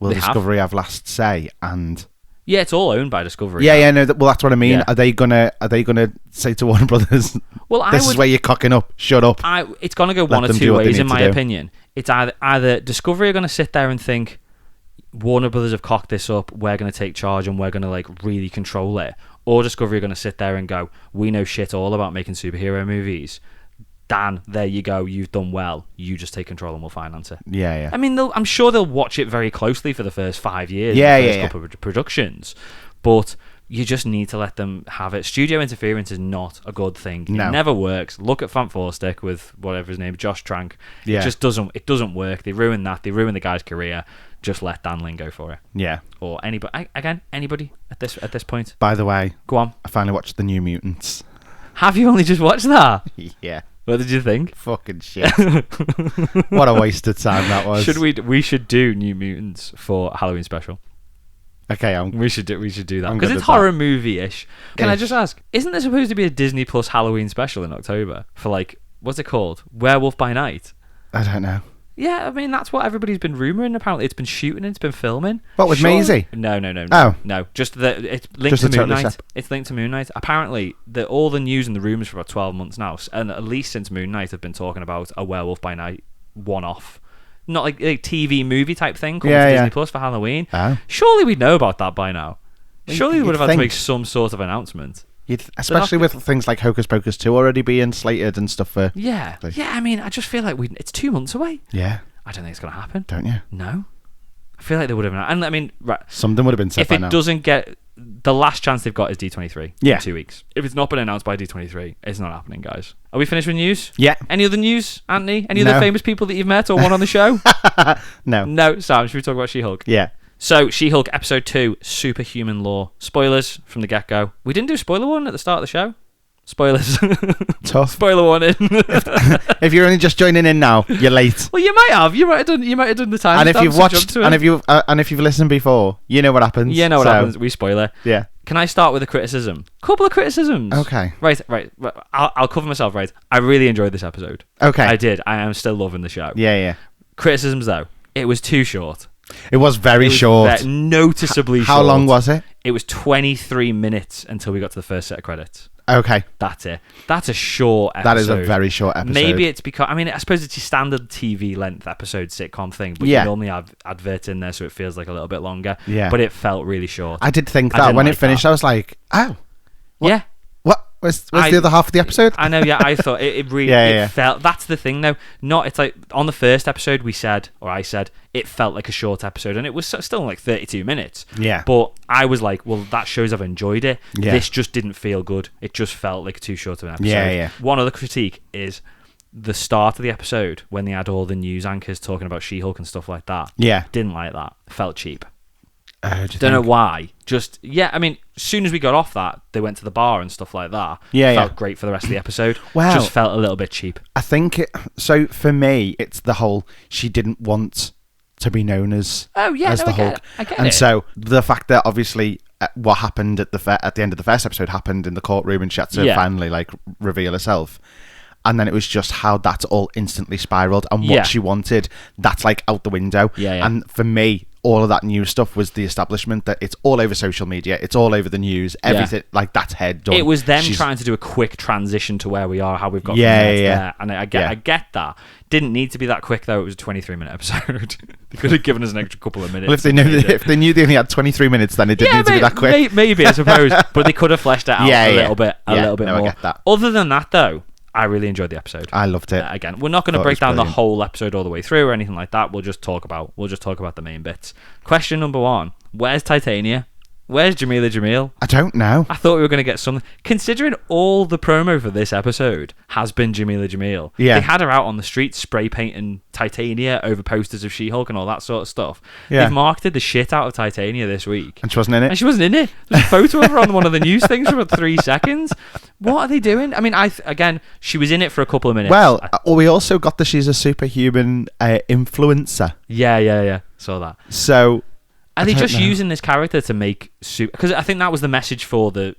will Discovery have last say? And yeah, it's all owned by Discovery. Yeah, no. Well, that's what I mean. Yeah. Are they gonna say to Warner Brothers, "Well, this is where you're cocking up. Shut up." It's gonna go one or two ways, in my opinion. It's either Discovery are gonna sit there and think, Warner Brothers have cocked this up. We're gonna take charge and we're gonna really control it, or Discovery are gonna sit there and go, "We know shit all about making superhero movies. Dan, there you go. You've done well. You just take control and we'll finance it." Yeah. I mean, I'm sure they'll watch it very closely for the first 5 years. Yeah. Couple of productions, but you just need to let them have it. Studio interference is not a good thing. No. It never works. Look at Fantastic with whatever his name, Josh Trank. Yeah. It just doesn't work. They ruin that. They ruin the guy's career. Just let Dan Lin go for it. Yeah. Or anybody at this point. By the way, go on. I finally watched The New Mutants. Have you only just watched that? Yeah. What did you think? Fucking shit. What a wasted time that was. We should do New Mutants for Halloween special. Okay, we should do that because it's horror movie-ish. Can I just ask? Isn't there supposed to be a Disney Plus Halloween special in October for like what's it called? Werewolf by Night. I don't know. Yeah, I mean that's what everybody's been rumoring. Apparently, it's been shooting. It's been filming. What with Maisie? No. Oh, no. Just that it's linked to Moon Knight. It's linked to Moon Knight. Apparently, all the news and the rumors for about 12 months now, and at least since Moon Knight, have been talking about a Werewolf by Night one-off. Not like a TV movie type thing coming to Disney Plus for Halloween. Oh. Surely we'd know about that by now. Surely we would have had to make some sort of announcement. Especially with things like Hocus Pocus 2 already being slated and stuff for... Yeah. Yeah, I mean, I just feel like it's 2 months away. Yeah. I don't think it's going to happen. Don't you? No. I feel like they would have... And I mean, right. Something would have been said by now. If it doesn't get... The last chance they've got is D23 in 2 weeks. If it's not been announced by D23, it's not happening, guys. Are we finished with news? Yeah. Any other news, Anthony? Any other famous people that you've met or one on the show? No. No. Sam, should we talk about She-Hulk? Yeah. So, She-Hulk Episode 2, Superhuman Law. Spoilers from the get-go. We didn't do a spoiler warning at the start of the show. Spoilers. Tough. Spoiler warning. If you're only just joining in now, you're late. Well, you might have. You might have done the time. And if you've watched, and if you've listened before, you know what happens. You know what happens. We spoil it. Yeah. Can I start with a criticism? Couple of criticisms. Okay. Right. I'll cover myself. Right. I really enjoyed this episode. Okay. I did. I am still loving the show. Yeah. Criticisms though. It was too short. It was very short. Noticeably short. How long was it? It was 23 minutes until we got to the first set of credits. Okay. That's it. That's a short episode. That is a very short episode. Maybe it's because... I mean, I suppose it's your standard TV length episode sitcom thing, but you normally have adverts in there, so it feels like a little bit longer. Yeah. But it felt really short. I did think that when it finished, I was like, oh. What? Yeah. What? Where's the other half of the episode? I know, yeah. I thought it really felt... That's the thing, though. It's like, on the first episode, I said, it felt like a short episode, and it was still like 32 minutes. Yeah. But I was like, well, that shows I've enjoyed it. Yeah. This just didn't feel good. It just felt like too short of an episode. Yeah. One other critique is the start of the episode, when they had all the news anchors talking about She-Hulk and stuff like that. Yeah. Didn't like that. Felt cheap. Don't know why. I mean, as soon as we got off that, they went to the bar and stuff like that. Felt great for the rest of the episode. Well, just felt a little bit cheap. I think so. For me, it's the whole she didn't want to be known as the Hulk, I get and it. so the fact that obviously what happened at the end of the first episode happened in the courtroom, and she had to finally like reveal herself. And then it was just how that's all instantly spiraled, and what she wanted, that's like out the window. Yeah. And for me, all of that new stuff was the establishment that it's all over social media, it's all over the news, everything like that's head done. It was them trying to do a quick transition to where we are, how we've got from there to there. And I get that. Didn't need to be that quick though. It was a 23-minute episode. They could have given us an extra couple of minutes. Well, if they knew they only had 23 minutes, then it didn't need to be that quick. Maybe I suppose, but they could have fleshed it out a little bit more. I get that. Other than that though, I really enjoyed the episode. I loved it. Again, we're not going to break down the whole episode all the way through or anything like that. We'll just talk about the main bits. Question number 1: where's Titania? Where's Jamila Jamil? I don't know. I thought we were going to get something. Considering all the promo for this episode has been Jamila Jamil. Yeah. They had her out on the street spray painting Titania over posters of She-Hulk and all that sort of stuff. Yeah. They've marketed the shit out of Titania this week. And she wasn't in it? And she wasn't in it. There's a photo of her on one of the news things for about 3 seconds. What are they doing? I mean, again, she was in it for a couple of minutes. Well, we also got that she's a superhuman influencer. Yeah. Saw that. So... Are they just using this character to make because I think that was the message for the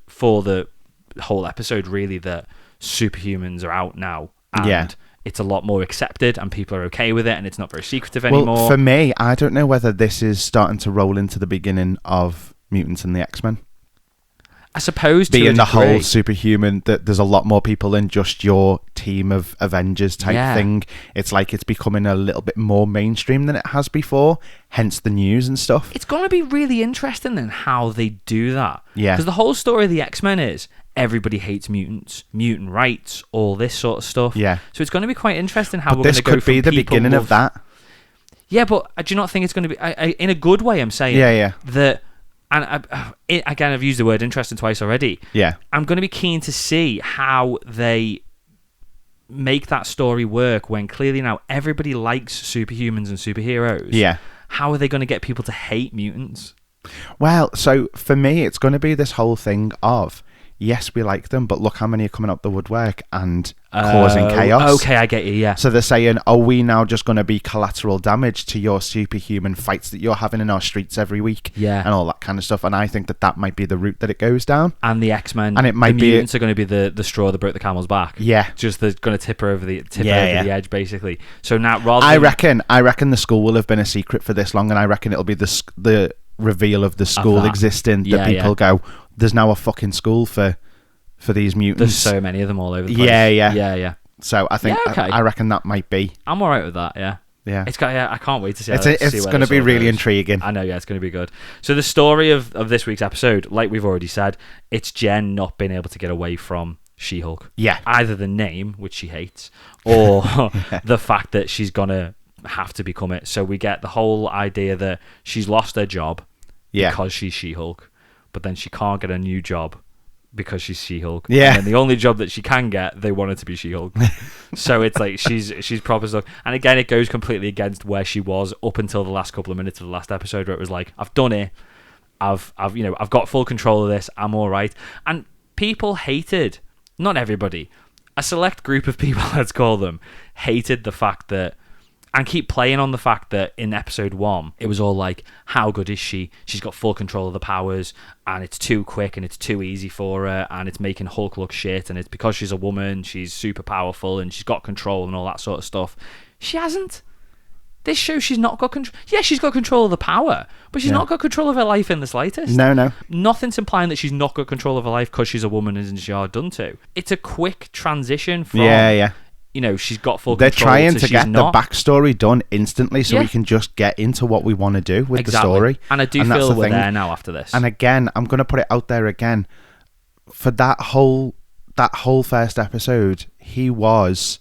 whole episode, really, that superhumans are out now and it's a lot more accepted and people are okay with it and it's not very secretive anymore. Well, for me, I don't know whether this is starting to roll into the beginning of Mutants and the X-Men. I suppose being the whole superhuman, that there's a lot more people than just your team of Avengers type thing. It's like it's becoming a little bit more mainstream than it has before, hence the news and stuff. It's going to be really interesting then how they do that. Yeah. Because the whole story of the X-Men is everybody hates mutants, mutant rights, all this sort of stuff. Yeah. So it's going to be quite interesting how we're going to go from this could be the beginning of that. Yeah, but do you not think it's going to be... in a good way, I'm saying. Yeah. That And again, I've used the word interesting twice already. Yeah. I'm going to be keen to see how they make that story work when clearly now everybody likes superhumans and superheroes. Yeah. How are they going to get people to hate mutants? Well, so for me, it's going to be this whole thing of, yes, we like them, but look how many are coming up the woodwork and causing chaos. Okay, I get you, yeah. So they're saying, are we now just going to be collateral damage to your superhuman fights that you're having in our streets every week? Yeah. And all that kind of stuff. And I think that might be the route that it goes down. And the X-Men, and it might the mutants are going to be the straw that broke the camel's back. Yeah. Just they're going to tip her over the edge, basically. So now, rather I reckon the school will have been a secret for this long, and I reckon it'll be the reveal of the school existing that people go, there's now a fucking school for these mutants. There's so many of them all over the place. Yeah. So I think I reckon that might be. I'm alright with that. Yeah. It's got. I can't wait to see. It's going to be really intriguing. I know. Yeah, it's going to be good. So the story of this week's episode, like we've already said, it's Jen not being able to get away from She-Hulk. Yeah. Either the name, which she hates, or the fact that she's gonna have to become it. So we get the whole idea that she's lost her job because she's She-Hulk, but then she can't get a new job because she's She-Hulk. Yeah. And the only job that she can get, they want her to be She-Hulk. So it's like she's proper stuck. And again, it goes completely against where she was up until the last couple of minutes of the last episode, where it was like, I've done it. I've got full control of this. I'm all right. And people hated, not everybody, a select group of people, let's call them, hated the fact that, and keep playing on the fact that in episode 1, it was all like, how good is she? She's got full control of the powers, and it's too quick, and it's too easy for her, and it's making Hulk look shit, and it's because she's a woman, she's super powerful, and she's got control and all that sort of stuff. She hasn't. This shows she's not got control. Yeah, she's got control of the power, but she's not got control of her life in the slightest. No. Nothing's implying that she's not got control of her life because she's a woman and she's hard done to. It's a quick transition from... Yeah. She's got full They're control. They're trying so to get the backstory done instantly so we can just get into what we want to do with the story. And I do feel we're there now after this. And again, I'm going to put it out there again. For that whole first episode, he was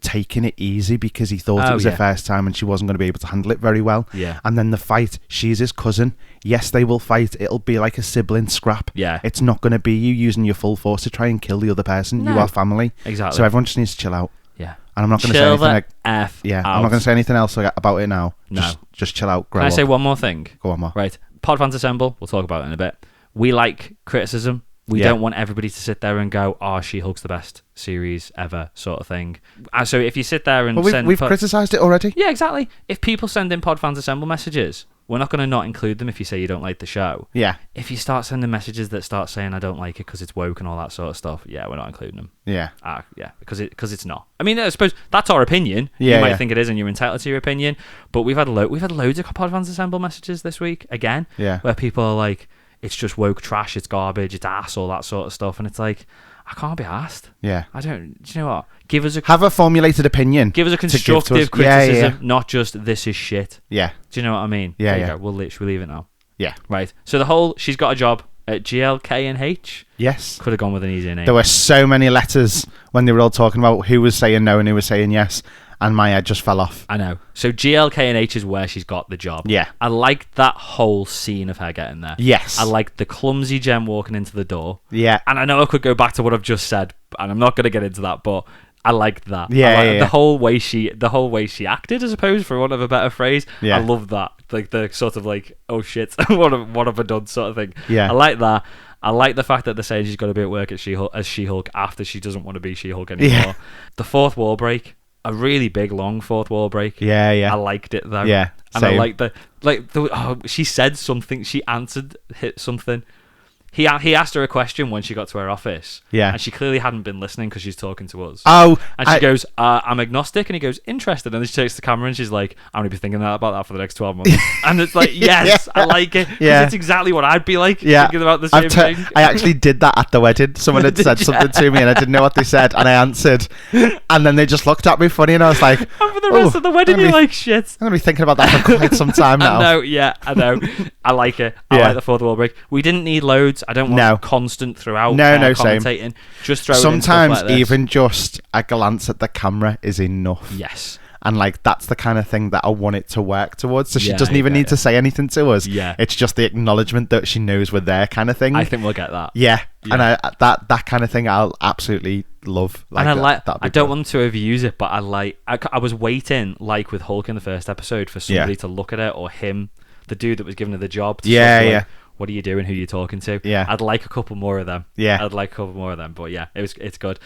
taking it easy because he thought it was the first time and she wasn't going to be able to handle it very well. Yeah. And then the fight, she's his cousin. Yes, they will fight. It'll be like a sibling scrap. Yeah. It's not going to be you using your full force to try and kill the other person. No. You are family. Exactly. So everyone just needs to chill out. Yeah. And I'm not going to say anything. I'm not going to say anything else about it now. No. Just chill out. Grow Can I up. say one more thing? Go on, more. Right. Pod fans assemble. We'll talk about it in a bit. We like criticism. We don't want everybody to sit there and go, She-Hulk's the best series ever, sort of thing. So if you sit there and we've criticised it already. Yeah, exactly. If people send in Pod fans assemble messages, we're not going to not include them if you say you don't like the show. Yeah. If you start sending messages that start saying I don't like it because it's woke and all that sort of stuff, we're not including them. Yeah. Because it's not. I mean, I suppose that's our opinion. Yeah, you might think it is, and you're entitled to your opinion. But we've had loads of Pod fans assemble messages this week again. Yeah. Where people are like, it's just woke trash, it's garbage, it's ass, all that sort of stuff. And it's like, I can't be asked. Yeah. Do you know what? Have a formulated opinion. Give us a constructive criticism, not just this is shit. Yeah. Do you know what I mean? Yeah, there you go. Should we leave it now? Yeah. Right. So she's got a job at GLK&H. Yes. Could have gone with an easier name. There were so many letters when they were all talking about who was saying no and who was saying yes. And my head just fell off. I know. So GLK&H is where she's got the job. Yeah. I liked that whole scene of her getting there. Yes. I liked the clumsy Jen walking into the door. Yeah. And I know I could go back to what I've just said, and I'm not going to get into that, but I liked that. Yeah, The whole way she acted, I suppose, for want of a better phrase. Yeah. I love that. Like the sort of like, oh shit, what have I done sort of thing. Yeah. I like that. I like the fact that they're saying she's got to be at work as She-Hulk after she doesn't want to be She-Hulk anymore. Yeah. The fourth wall break. A really big, long fourth wall break. Yeah. I liked it though. Yeah, and I liked she said something. She hit something. He asked her a question when she got to her office. Yeah. And she clearly hadn't been listening because she's talking to us. Oh. And she goes, I'm agnostic. And he goes, interested. And then she takes the camera and she's like, I'm going to be thinking about that for the next 12 months. And it's like, yes, I like it. Yeah. It's exactly what I'd be like thinking about the same thing. I actually did that at the wedding. Someone had said something to me and I didn't know what they said. And I answered. And then they just looked at me funny and I was like, and for the rest of the wedding, you're like, shit. I'm going to be thinking about that for quite some time now. I know. I like it. I like the fourth wall break. We didn't need loads. I don't want constant throughout commentating. Same. Just throw sometimes in stuff like this. Even just a glance at the camera is enough. Yes. And like that's the kind of thing that I want it to work towards. So she Yeah, doesn't even need to say anything to us. Yeah. It's just the acknowledgement that she knows we're there, kind of thing. I think we'll get that. Yeah. Yeah. And that kind of thing I'll absolutely love. Like, and I don't cool. want to overuse it, but I was waiting, like with Hulk in the first episode, for somebody to look at it, or him, the dude that was giving her the job. To what are you doing? Who are you talking to? Yeah. I'd like a couple more of them. Yeah. I'd like a couple more of them. But yeah, it's good.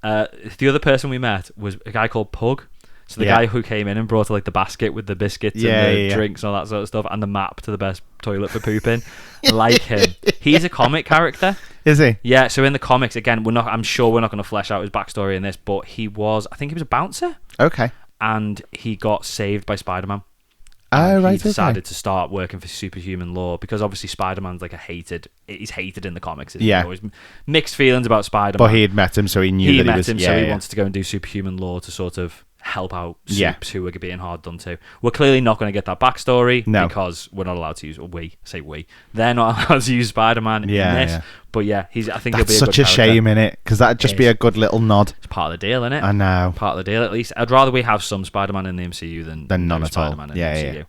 The other person we met was a guy called Pug. So the guy who came in and brought like the basket with the biscuits and the drinks and all that sort of stuff, and the map to the best toilet for pooping. Like him. He's a comic character. Is he? Yeah, so in the comics, again, I'm sure we're not going to flesh out his backstory in this, but I think he was a bouncer. Okay. And he got saved by Spider-Man. Oh, right. He decided to start working for Superhuman law, because obviously Spider-Man's like he's hated in the comics. Yeah. Always mixed feelings about Spider-Man. But he had met him, so he knew that he was... so he wanted to go and do Superhuman law to sort of help out Supes who were being hard done to. We're clearly not going to get that backstory because we're not allowed to use... They're not allowed to use Spider-Man in this. Yeah. But yeah, I think he'll be a good such a shame in it, because that'd just be a good little nod. It's part of the deal, isn't it? I know. Part of the deal, at least. I'd rather we have some Spider-Man in the MCU than none at Spider-Man all. in the MCU. Yeah.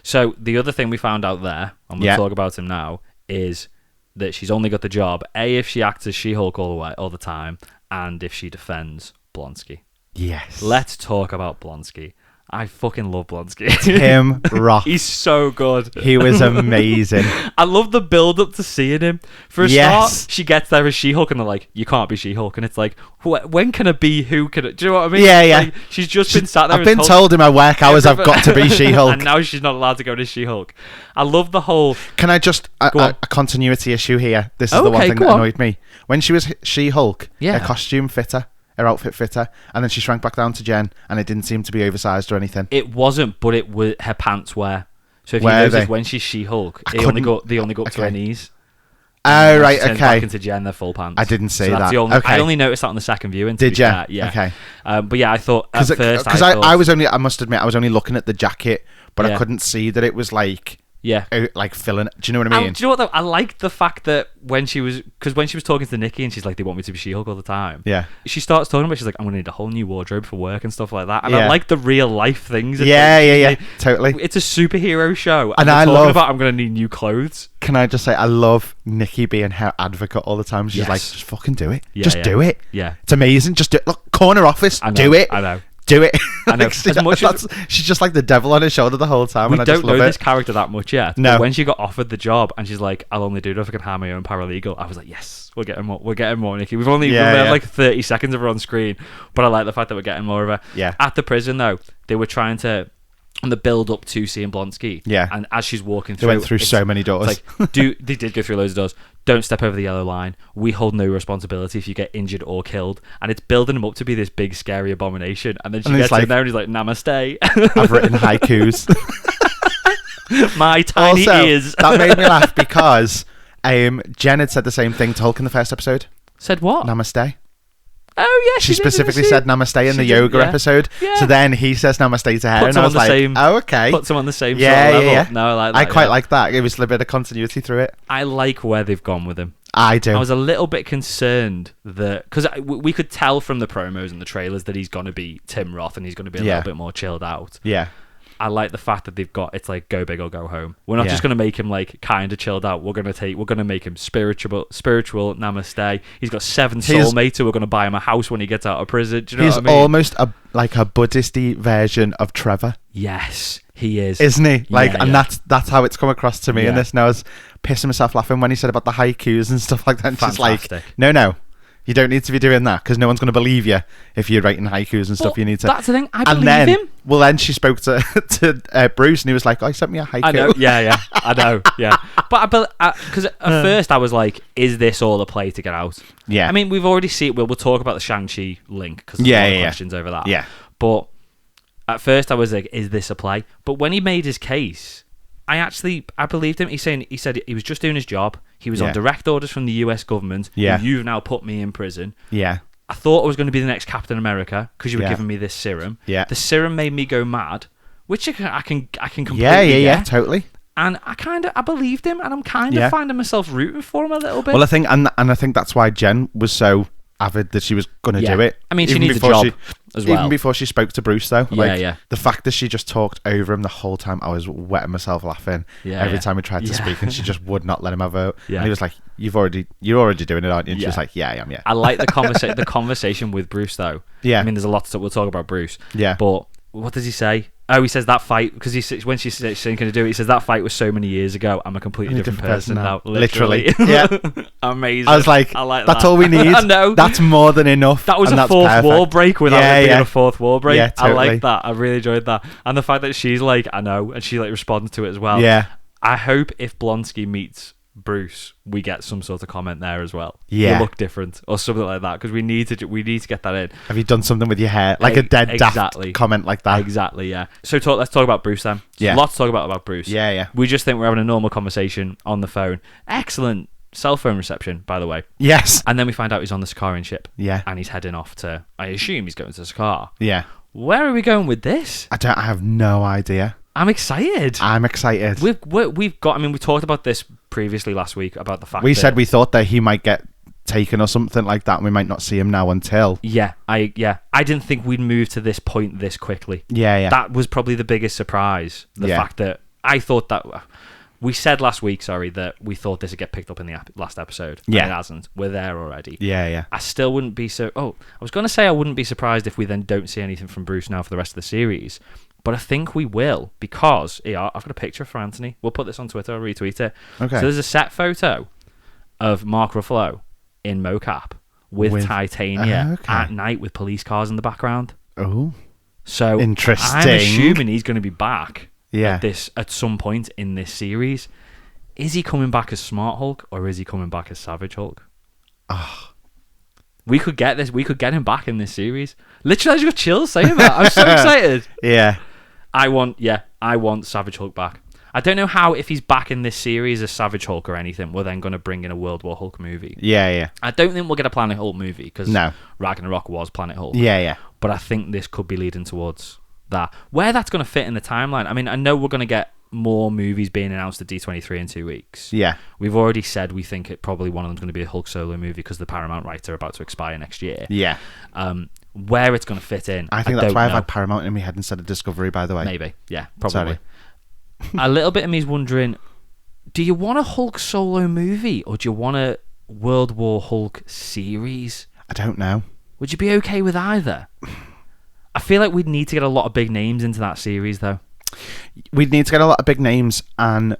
So the other thing we found out there, and we'll talk about him now, is that she's only got the job, A, if she acts as She-Hulk all the time, and if she defends Blonsky. Yes. Let's talk about Blonsky. I fucking love Blonsky. Tim Roth. He's so good. He was amazing. I love the build up to seeing him. For a start, she gets there as She-Hulk and they're like, you can't be She-Hulk. And it's like, when can it be? Who can it? Do you know what I mean? Yeah. Like, she's just been sat there. I've been told in my work hours I've got to be She-Hulk. And now she's not allowed to go to She-Hulk. I love the whole... Can I just... A continuity issue here. This is the one thing that annoyed me. When she was She-Hulk, her costume fit her. Her outfit fit her, and then she shrank back down to Jen, and it didn't seem to be oversized or anything. It wasn't, but it was her pants were. So if you notice, when she's She-Hulk, they only go up to her knees. Oh, right, okay. Back into Jen, their full pants. I didn't see that. Okay. I only noticed that on the second viewing. Did you? Yeah. Okay. But yeah, I thought at first because I must admit, I was only looking at the jacket, but I couldn't see that it was like. Yeah, like filling it. Do you know what I mean? Do you know what though? I liked the fact that when she was talking to Nikki and she's like, they want me to be She-Hulk all the time. Yeah. She starts talking about, she's like, I'm gonna need a whole new wardrobe for work and stuff like that. And I like the real life things. Yeah. Totally. It's a superhero show, and I love about I'm gonna need new clothes. Can I just say, I love Nikki being her advocate all the time. She's like, just fucking do it. Just do it. Yeah. It's amazing. Just do it. Look, corner office. Do it. I know. Do it. I know. She's just like the devil on her shoulder the whole time. We and I don't just love know it. this character that much yet. No. But when she got offered the job and she's like, I'll only do it if I can hire my own paralegal, I was like, yes, we're getting more Nikki. We've only had like 30 seconds of her on screen, but I like the fact that we're getting more of her. Yeah. At the prison though, they were trying to, on the build up to seeing Blonsky. Yeah. And as she's walking through, they went through so many doors. They did go through loads of doors. Don't step over the yellow line. We hold no responsibility if you get injured or killed. And it's building him up to be this big, scary abomination. And then she gets in there and he's like, namaste. I've written haikus. My tiny ears. That made me laugh because Jen had said the same thing to Hulk in the first episode. Said what? Namaste. Oh yeah, she specifically said namaste in the yoga episode. Yeah. So then he says namaste to her, and I was like, "Oh, okay." Puts him on the same sort of level. Yeah. No, I like that. I quite like that. It was a bit of continuity through it. I like where they've gone with him. I do. I was a little bit concerned that because we could tell from the promos and the trailers that he's going to be Tim Roth and he's going to be a little bit more chilled out. Yeah. I like the fact that it's like go big or go home. We're not just going to make him like kind of chilled out. We're going to make him spiritual namaste. He's got 7 soulmates who are going to buy him a house when he gets out of prison. Do you know what I mean? He's almost like a Buddhist-y version of Trevor. Yes, he is. Isn't he? That's how it's come across to me in this. And I was pissing myself laughing when he said about the haikus and stuff like that. And she's like, no. You don't need to be doing that because no one's going to believe you if you're writing haikus and stuff. You need to. That's the thing. I believe him. Well, then she spoke to Bruce and he was like, "Oh, he sent me a haiku." I know. Yeah. I know. Yeah. But because at first I was like, "Is this all a play to get out?" Yeah. I mean, we've already seen it. We'll talk about the Shang-Chi link because there's a lot of questions over that. Yeah. But at first I was like, "Is this a play?" But when he made his case, I believed him. He said he was just doing his job. He was on direct orders from the US government. Yeah. You've now put me in prison. Yeah. I thought I was going to be the next Captain America because you were giving me this serum. Yeah. The serum made me go mad, which I can completely get. Totally. And I believed him, and I'm kind of finding myself rooting for him a little bit. Well, I think that's why Jen was so avid that she was going to do it. I mean, she needs a job as well. Even before she spoke to Bruce, though. Yeah. The fact that she just talked over him the whole time, I was wetting myself laughing every time he tried to speak, and she just would not let him have a... Yeah. And he was like, you're already doing it, aren't you? And she was like, yeah, I am, yeah. I like the conversation with Bruce, though. Yeah. I mean, there's a lot to... We'll talk about Bruce. Yeah. But what does he say? Oh, he says that fight, because when she's thinking to do it, he says that fight was so many years ago. I'm a completely different person now. Literally. Yeah. Amazing. I was like, I like that's that. all we need. I know. That's more than enough. That was a fourth wall break without it being a fourth wall break. Yeah, totally. I like that. I really enjoyed that. And the fact that she's like, I know, and she like responds to it as well. Yeah. I hope if Blonsky meets Bruce, we get some sort of comment there as well. Yeah. You look different or something like that, because we need to get that in. Have you done something with your hair? Like a dead daft comment like that. Exactly, yeah. So let's talk about Bruce then. Yeah. Lots to talk about Bruce. Yeah. We just think we're having a normal conversation on the phone. Excellent cell phone reception, by the way. Yes. And then we find out he's on the Sakarian ship. Yeah. And he's heading off to, I assume he's going to Sakaar. Yeah. Where are we going with this? I have no idea. I'm excited. We've got... I mean, we talked about this previously last week about the fact we said we thought that he might get taken or something like that, and we might not see him now until... I didn't think we'd move to this point this quickly. Yeah. That was probably the biggest surprise. The fact that I thought that... We said last week, that we thought this would get picked up in the last episode. Yeah. And it hasn't. We're there already. Yeah. I still wouldn't be so... I was going to say I wouldn't be surprised if we then don't see anything from Bruce now for the rest of the series. But I think we will, because I've got a picture for Anthony. We'll put this on Twitter. I'll retweet it. Okay. So there's a set photo of Mark Ruffalo in mocap with Titania at night with police cars in the background. Oh. So interesting. I'm assuming he's going to be back at some point in this series. Is he coming back as Smart Hulk, or is he coming back as Savage Hulk? We could get this. We could get him back in this series. Literally, I just got chills saying that. I'm so excited. Yeah. I want Savage Hulk back. I don't know how, if he's back in this series as Savage Hulk or anything, we're then going to bring in a World War Hulk movie. Yeah. I don't think we'll get a Planet Hulk movie, because Ragnarok was Planet Hulk. Yeah. But I think this could be leading towards that. Where that's going to fit in the timeline. I mean, I know we're going to get more movies being announced at D23 in 2 weeks. Yeah. We've already said we think probably one of them's going to be a Hulk solo movie, because the Paramount rights are about to expire next year. Yeah. Where it's going to fit in, I think that's why I've had Paramount in my head instead of Discovery, by the way. Maybe. Yeah, probably. A little bit of me is wondering, do you want a Hulk solo movie, or do you want a World War Hulk series? I don't know. Would you be okay with either? I feel like we'd need to get a lot of big names into that series, though. We'd need to get a lot of big names, and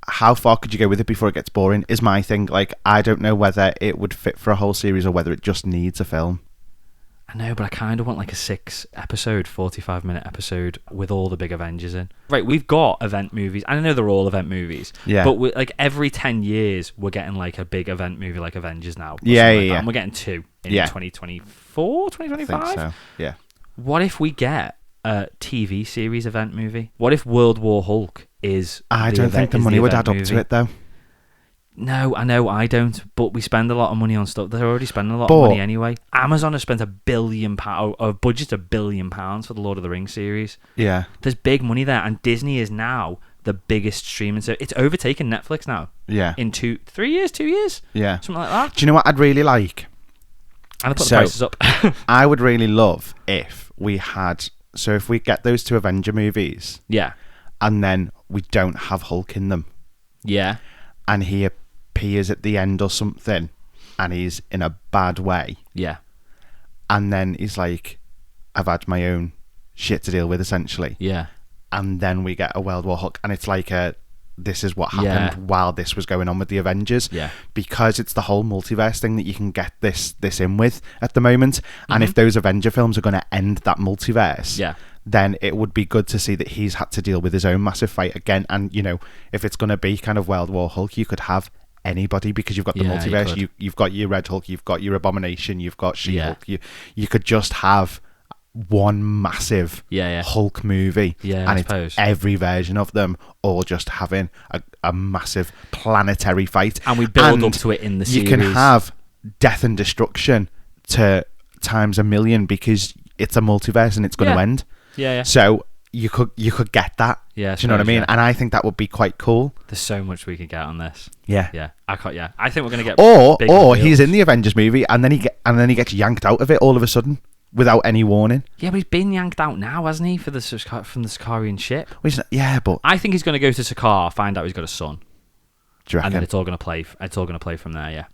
how far could you go with it before it gets boring is my thing. Like, I don't know whether it would fit for a whole series or whether it just needs a film. I know, but I kind of want like a 6-episode, 45-minute episode with all the big Avengers in. Right, we've got event movies. I know they're all event movies. Yeah. But like every 10 years, we're getting like a big event movie like Avengers now. Yeah. And we're getting 2 in 2024, 2025. I think so. Yeah. What if we get a TV series event movie? What if World War Hulk is... I don't think the money would add up to it, though. No, I know I don't, but we spend a lot of money on stuff. They're already spending a lot of money anyway. Amazon has spent £1 billion, a budget of £1 billion for the Lord of the Rings series. Yeah. There's big money there, and Disney is now the biggest streaming service. It's overtaken Netflix now. Yeah. In 2 years? Yeah. Something like that. Do you know what I'd really like? And I put the prices up. I would really love if we had... So if we get those 2 Avenger movies... Yeah. And then we don't have Hulk in them. Yeah. And he appears at the end or something, and he's in a bad way. Yeah. And then he's like, I've had my own shit to deal with, essentially. Yeah. And then we get a World War Hulk, and it's like this is what happened while this was going on with the Avengers. Yeah. Because it's the whole multiverse thing that you can get this in with at the moment. And if those Avenger films are going to end that multiverse, then it would be good to see that he's had to deal with his own massive fight again. And, you know, if it's going to be kind of World War Hulk, you could have anybody, because you've got the multiverse. You've got your Red Hulk, you've got your Abomination, you've got She-Hulk. You could just have one massive Hulk movie, and it's every version of them all just having a massive planetary fight, and we build up to it in the series. You can have death and destruction to times 1,000,000, because it's a multiverse and it's going to end. Yeah. So you could get that Yeah, do you know what I mean? And I think that would be quite cool. There's so much we could get on this. Yeah, yeah. I can't. Yeah, I think we're gonna get. Or big reveals. he's in the Avengers movie, and then he gets yanked out of it all of a sudden without any warning. Yeah, but he's been yanked out now, hasn't he, from the Sicarian ship? Yeah, but I think he's gonna go to Sakaar, find out he's got a son. Do you reckon? And then it's all gonna play. It's all gonna play from there. Yeah,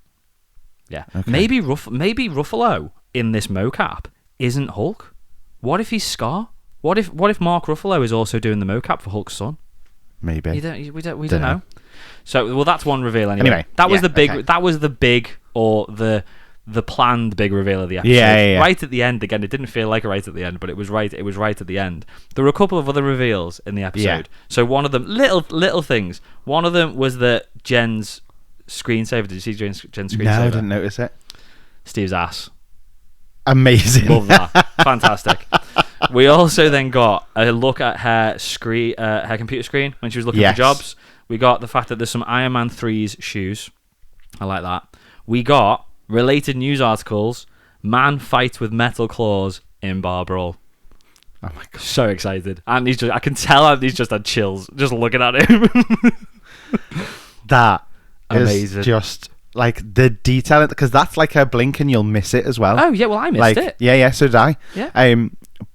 yeah. Okay. Maybe Ruffalo in this mocap isn't Hulk. What if he's Scar? What if Mark Ruffalo is also doing the mocap for Hulk's son? Maybe. We don't know. So, well, that's one reveal anyway. That was the big. Okay. That was the big, or the planned big reveal of the episode. Yeah. Right at the end. Again, it didn't feel like right at the end, but it was right. It was right at the end. There were a couple of other reveals in the episode. Yeah. So one of them, little things. One of them was that Jen's screensaver. Did you see Jen's screensaver? No, I didn't notice it. Steve's ass. Amazing. Love that. Fantastic. We also then got a look at her computer screen when she was looking for jobs. We got the fact that there's some Iron Man 3's shoes. I like that. We got related news articles. Man fights with metal claws in bar brawl. Oh my god! So excited, and I can tell he's just had chills just looking at him. That amazing. Is just like the detail, because that's like a blink and you'll miss it as well. Oh yeah, well I missed it. Yeah, so did I. Yeah.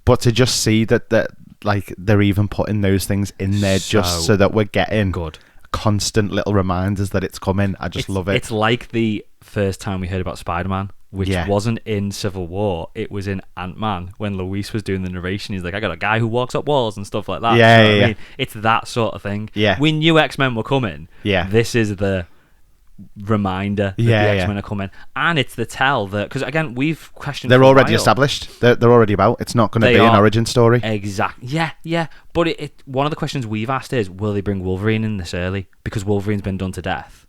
But to just see that like they're even putting those things in there just so that we're getting good constant little reminders that it's coming. I just love it. It's like the first time we heard about Spider-Man, which wasn't in Civil War, it was in Ant-Man when Luis was doing the narration. He's like, I got a guy who walks up walls and stuff like that. Yeah, you know what I mean? It's that sort of thing. Yeah. We knew X-Men were coming. Yeah. This is the reminder that the X-Men are coming, and it's the tell that, because again we've questioned, they're already established, they're already about. It's not going to be an origin story. Exactly. Yeah, but it one of the questions we've asked is, will they bring Wolverine in this early, because Wolverine's been done to death?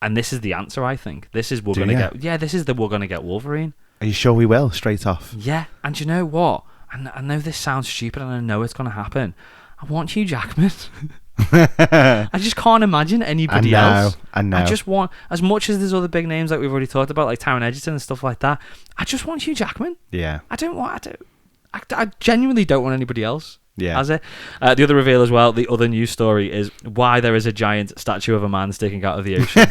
And this is the answer. I think this is we're going to get Wolverine. Are you sure we will straight off? Yeah. And you know what, I know this sounds stupid and I know it's going to happen. I want Hugh Jackman. I just can't imagine anybody else. I know. I just want, as much as there's other big names like we've already talked about, like Taron Egerton and stuff like that, I just want Hugh Jackman. Yeah. I genuinely don't want anybody else. Yeah. As it. The other reveal as well, the other news story is why there is a giant statue of a man sticking out of the ocean.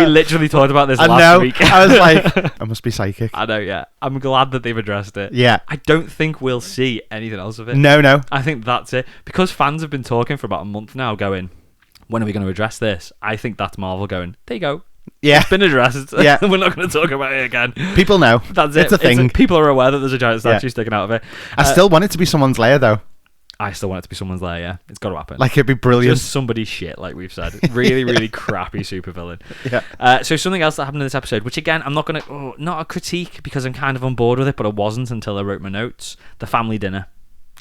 We literally talked about this last week. I was like, I must be psychic. I know, yeah. I'm glad that they've addressed it. Yeah. I don't think we'll see anything else of it. No. I think that's it. Because fans have been talking for about a month now going, when are we going to address this? I think that's Marvel going, there you go. Yeah. It's been addressed. Yeah. We're not going to talk about it again. People know. That's it. It's a thing. People are aware that there's a giant statue sticking out of it. I still want it to be someone's lair, though. I still want it to be someone's lair, yeah. It's got to happen. Like, it'd be brilliant. Just somebody's shit, like we've said. Really, really crappy supervillain. Yeah. So something else that happened in this episode, which again, I'm not going to... not a critique, because I'm kind of on board with it, but I wasn't until I wrote my notes. The family dinner.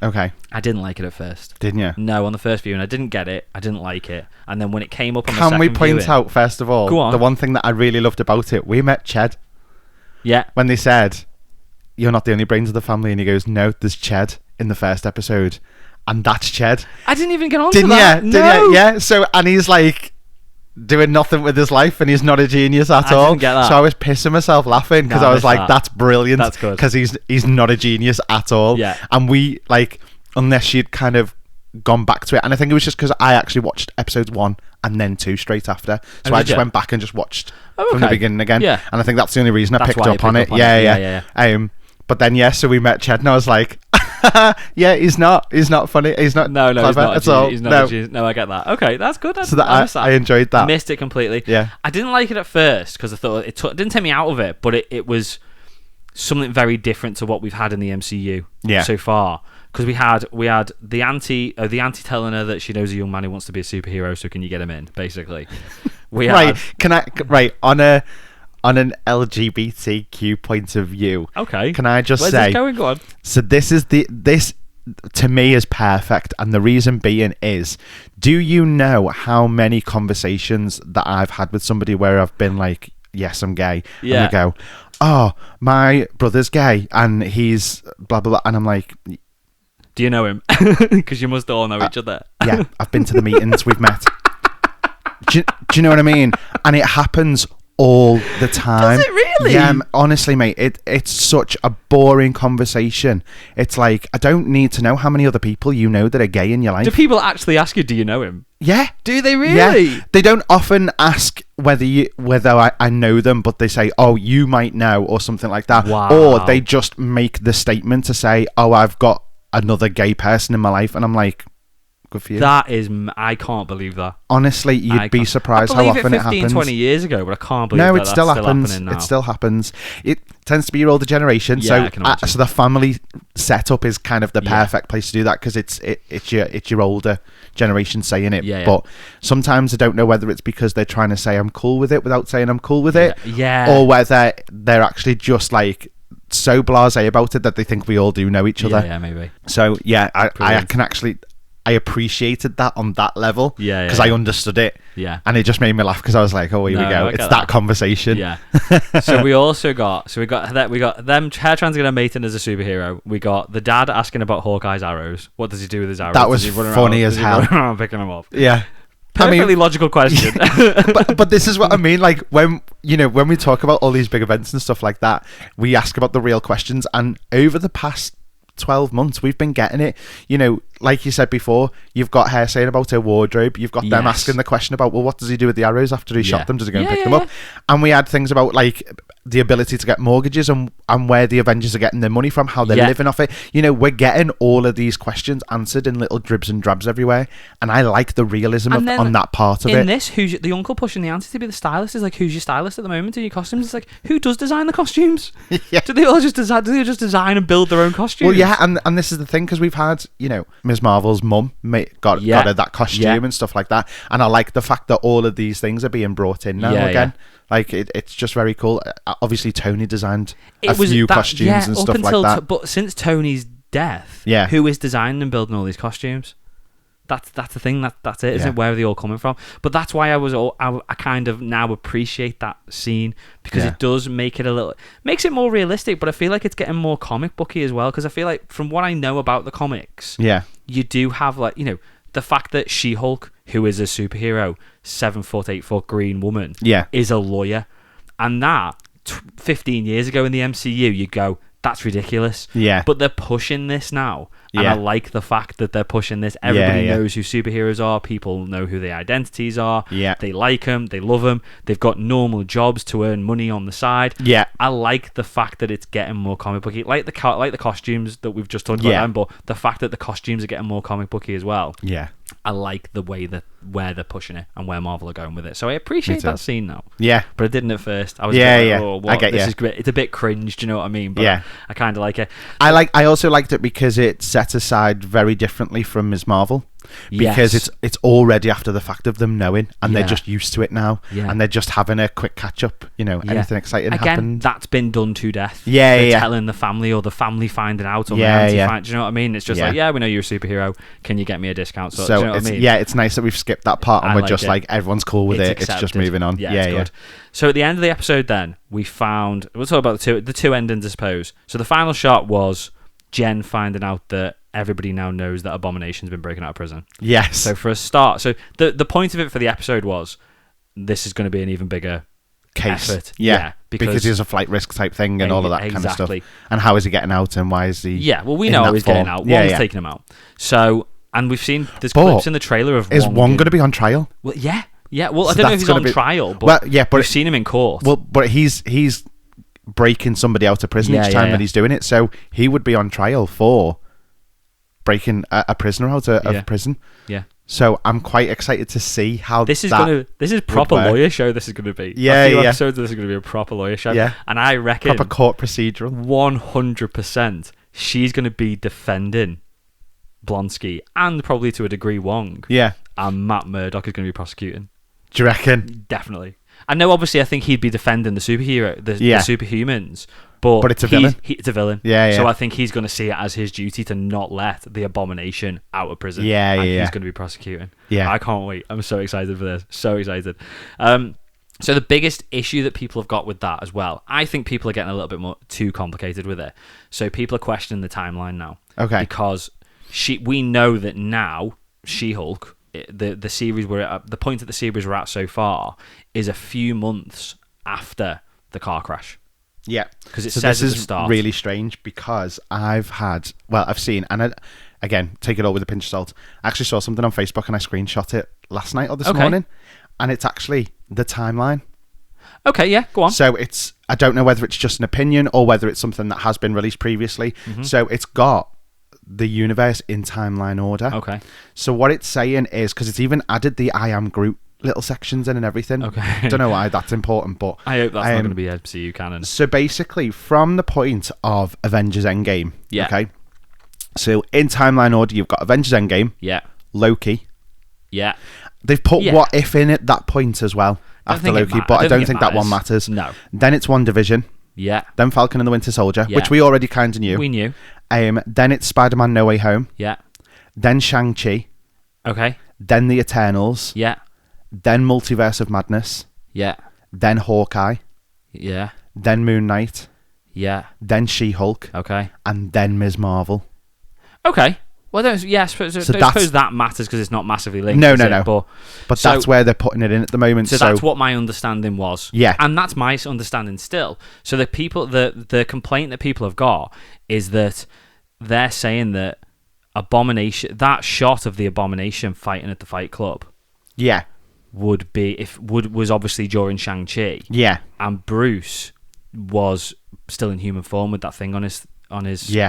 Okay. I didn't like it at first. Didn't you? No, on the first viewing, I didn't get it. I didn't like it. And then when it came up on the second Can we point out, first of all, Go on. the one thing that I really loved about it? We met Ched. Yeah. When they said, you're not the only brains of the family, and he goes, no, there's Ched in the first episode. And that's Ched. I didn't even get on to that. Didn't you? Yeah. So, and he's like doing nothing with his life, and he's not a genius at all. Didn't get that. So I was pissing myself laughing, because I was like, that's brilliant. That's good. Because he's not a genius at all. Yeah. And we, like, unless she'd kind of gone back to it, and I think it was just because I actually watched episodes 1 and then 2 straight after. So I just went back and just watched from the beginning again. Yeah. And I think that's the only reason I picked up on it. Yeah. But then, so we met Ched, and I was like, yeah, he's not funny. He's not clever he's not at all. He's not a genius. No, I get that. Okay, that's good. So that I enjoyed that. Missed it completely. Yeah. I didn't like it at first, because I thought it didn't take me out of it, but it was something very different to what we've had in the MCU so far. Because we had the auntie telling her that she knows a young man who wants to be a superhero, so can you get him in? Basically, on an LGBTQ point of view. Okay. Can I just Where's say? This going? Go on. So this to me is perfect, and the reason being is, do you know how many conversations that I've had with somebody where I've been like, yes, I'm gay, and they go, oh, my brother's gay, and he's blah blah blah, and I'm like, do you know him? Because you must all know each other. Yeah, I've been to the meetings, we've met. Do you know what I mean? And it happens all the time. Does it really? Yeah, honestly, mate, it's such a boring conversation. It's like, I don't need to know how many other people you know that are gay in your life. Do people actually ask you, do you know him? Yeah. Do they really? Yeah. They don't often ask whether I know them, but they say, oh, you might know, or something like that. Wow. Or they just make the statement to say, oh, I've got another gay person in my life. And I'm like, good for you. That is, I can't believe that. Honestly, you'd be surprised how often it happens. 20 years ago, but I can't believe no, that it still that's happens. Still happening now. It still happens. It tends to be your older generation, Yeah, so the family setup is kind of the perfect place to do that, because it's your older generation saying it. Yeah. But sometimes I don't know whether it's because they're trying to say I'm cool with it without saying I'm cool with it, or whether they're actually just like so blasé about it that they think we all do know each other. Yeah, maybe. So yeah, I can actually. I appreciated that on that level, because I understood it, and it just made me laugh, because I was like, "Oh, here we go! It's that conversation." Yeah. So we got them her trying to get a mate in as a superhero. We got the dad asking about Hawkeye's arrows. What does he do with his arrows? That was funny as hell. Does he run around picking them up? Yeah. Perfectly logical question. but this is what I mean. Like, when we talk about all these big events and stuff like that, we ask about the real questions, and over the past 12 months we've been getting it. Like you said before, you've got her saying about her wardrobe, you've got them asking the question about, well, what does he do with the arrows after he shot them? Does he go and pick them up? And we had things about like the ability to get mortgages and where the Avengers are getting their money from, how they're living off it. We're getting all of these questions answered in little dribs and drabs everywhere, and I like the realism on that part of it. In this, who's the uncle pushing the auntie to be the stylist is like, who's your stylist at the moment in your costumes? It's like, who does design the costumes? Do they all just design and build their own costumes? Well, yeah, and this is the thing, because we've had, Ms. Marvel's mum got her that costume and stuff like that, and I like the fact that all of these things are being brought in now again. Like, it's just very cool. Obviously, Tony designed a few costumes and stuff like that. But since Tony's death, who is designing and building all these costumes? That's the thing. That's it, isn't it? Where are they all coming from? But that's why I kind of now appreciate that scene, because it does make it makes it more realistic. But I feel like it's getting more comic booky as well, because I feel like from what I know about the comics, you do have the fact that She-Hulk, who is a superhero, 7 foot, 8 foot green woman, is a lawyer, and that 15 years ago in the MCU, you go, that's ridiculous. Yeah. But they're pushing this now. And I like the fact that they're pushing this. Everybody knows who superheroes are. People know who their identities are. Yeah. They like them. They love them. They've got normal jobs to earn money on the side. Yeah. I like the fact that it's getting more comic booky. Like the costumes that we've just talked about them, but the fact that the costumes are getting more comic booky as well. Yeah. I like the way where they're pushing it and where Marvel are going with it. So I appreciate that scene now. Yeah. But I didn't at first. I was I get this is great. It's a bit cringe, do you know what I mean? But I kind of like it. I also liked it because it set aside very differently from Ms. Marvel. Because it's already after the fact of them knowing, and they're just used to it now, and they're just having a quick catch up. Anything exciting happens. That's been done to death. They're telling the family, or the family finding out, or the auntie do you know what I mean? It's just like, we know you're a superhero. Can you get me a discount? So do you know what I mean? It's nice that we've skipped that part, and we're just like everyone's cool with it. It's just moving on. It's good. So at the end of the episode, then we'll talk about the two endings, I suppose. So the final shot was Jen finding out that everybody now knows that Abomination's been breaking out of prison. Yes. So for a start, the point of it for the episode was, this is going to be an even bigger case. Effort. Yeah. Because it's a flight risk type thing and all of that kind of stuff. And how is he getting out, and why is he? Yeah. Well, we know how he's getting out. One's taking him out. So, and we've seen there's clips in the trailer of is one going to be on trial? Well, yeah. Yeah. Well, I don't know if he's on trial, but but we've seen him in court. Well, but he's breaking somebody out of prison each time that he's doing it, so he would be on trial for breaking a prisoner out of prison. Yeah. So I'm quite excited to see how this is proper lawyer show. This is going to be a few episodes. This is going to be a proper lawyer show. Yeah. And I reckon proper court procedural. 100%. She's going to be defending Blonsky and probably to a degree Wong. Yeah. And Matt Murdock is going to be prosecuting. Do you reckon? Definitely. I know. Obviously, I think he'd be defending the Superhumans. But it's a villain. It's a villain. Yeah. So I think he's going to see it as his duty to not let the Abomination out of prison. Yeah. He's going to be prosecuting. Yeah. I can't wait. I'm so excited for this. So excited. So the biggest issue that people have got with that as well, I think people are getting a little bit more too complicated with it. So people are questioning the timeline now. Okay. Because we know that now She-Hulk, the series the point that the series we're at so far is a few months after the car crash. Yeah, because it says this at the start. Is really strange because I've seen, and again, take it all with a pinch of salt. I actually saw something on Facebook and I screenshot it last night or this morning, and it's actually the timeline. Okay, yeah, go on. So I don't know whether it's just an opinion or whether it's something that has been released previously. Mm-hmm. So it's got the universe in timeline order. Okay. So what it's saying is, because it's even added the I Am Groot little sections in and everything. Okay. Don't know why that's important, but I hope that's not going to be MCU canon. So basically, from the point of Avengers Endgame, okay. So in timeline order, you've got Avengers Endgame, Loki, They've put What If in at that point as well after Loki, but I don't think that one matters. No. Then it's WandaVision. Yeah. Then Falcon and the Winter Soldier, which we already kind of knew. We knew. Then it's Spider-Man No Way Home. Yeah. Then Shang-Chi. Okay. Then the Eternals. Yeah. Then Multiverse of Madness. Yeah. Then Hawkeye. Yeah. Then Moon Knight. Yeah. Then She-Hulk. Okay. And then Ms. Marvel. Okay. Well, I suppose that matters because it's not massively linked. No. But that's where they're putting it in at the moment. So that's what my understanding was. Yeah. And that's my understanding still. So the complaint that people have got is that they're saying that that shot of the Abomination fighting at the Fight Club. Yeah. was obviously during Shang-Chi. Yeah. And Bruce was still in human form with that thing on his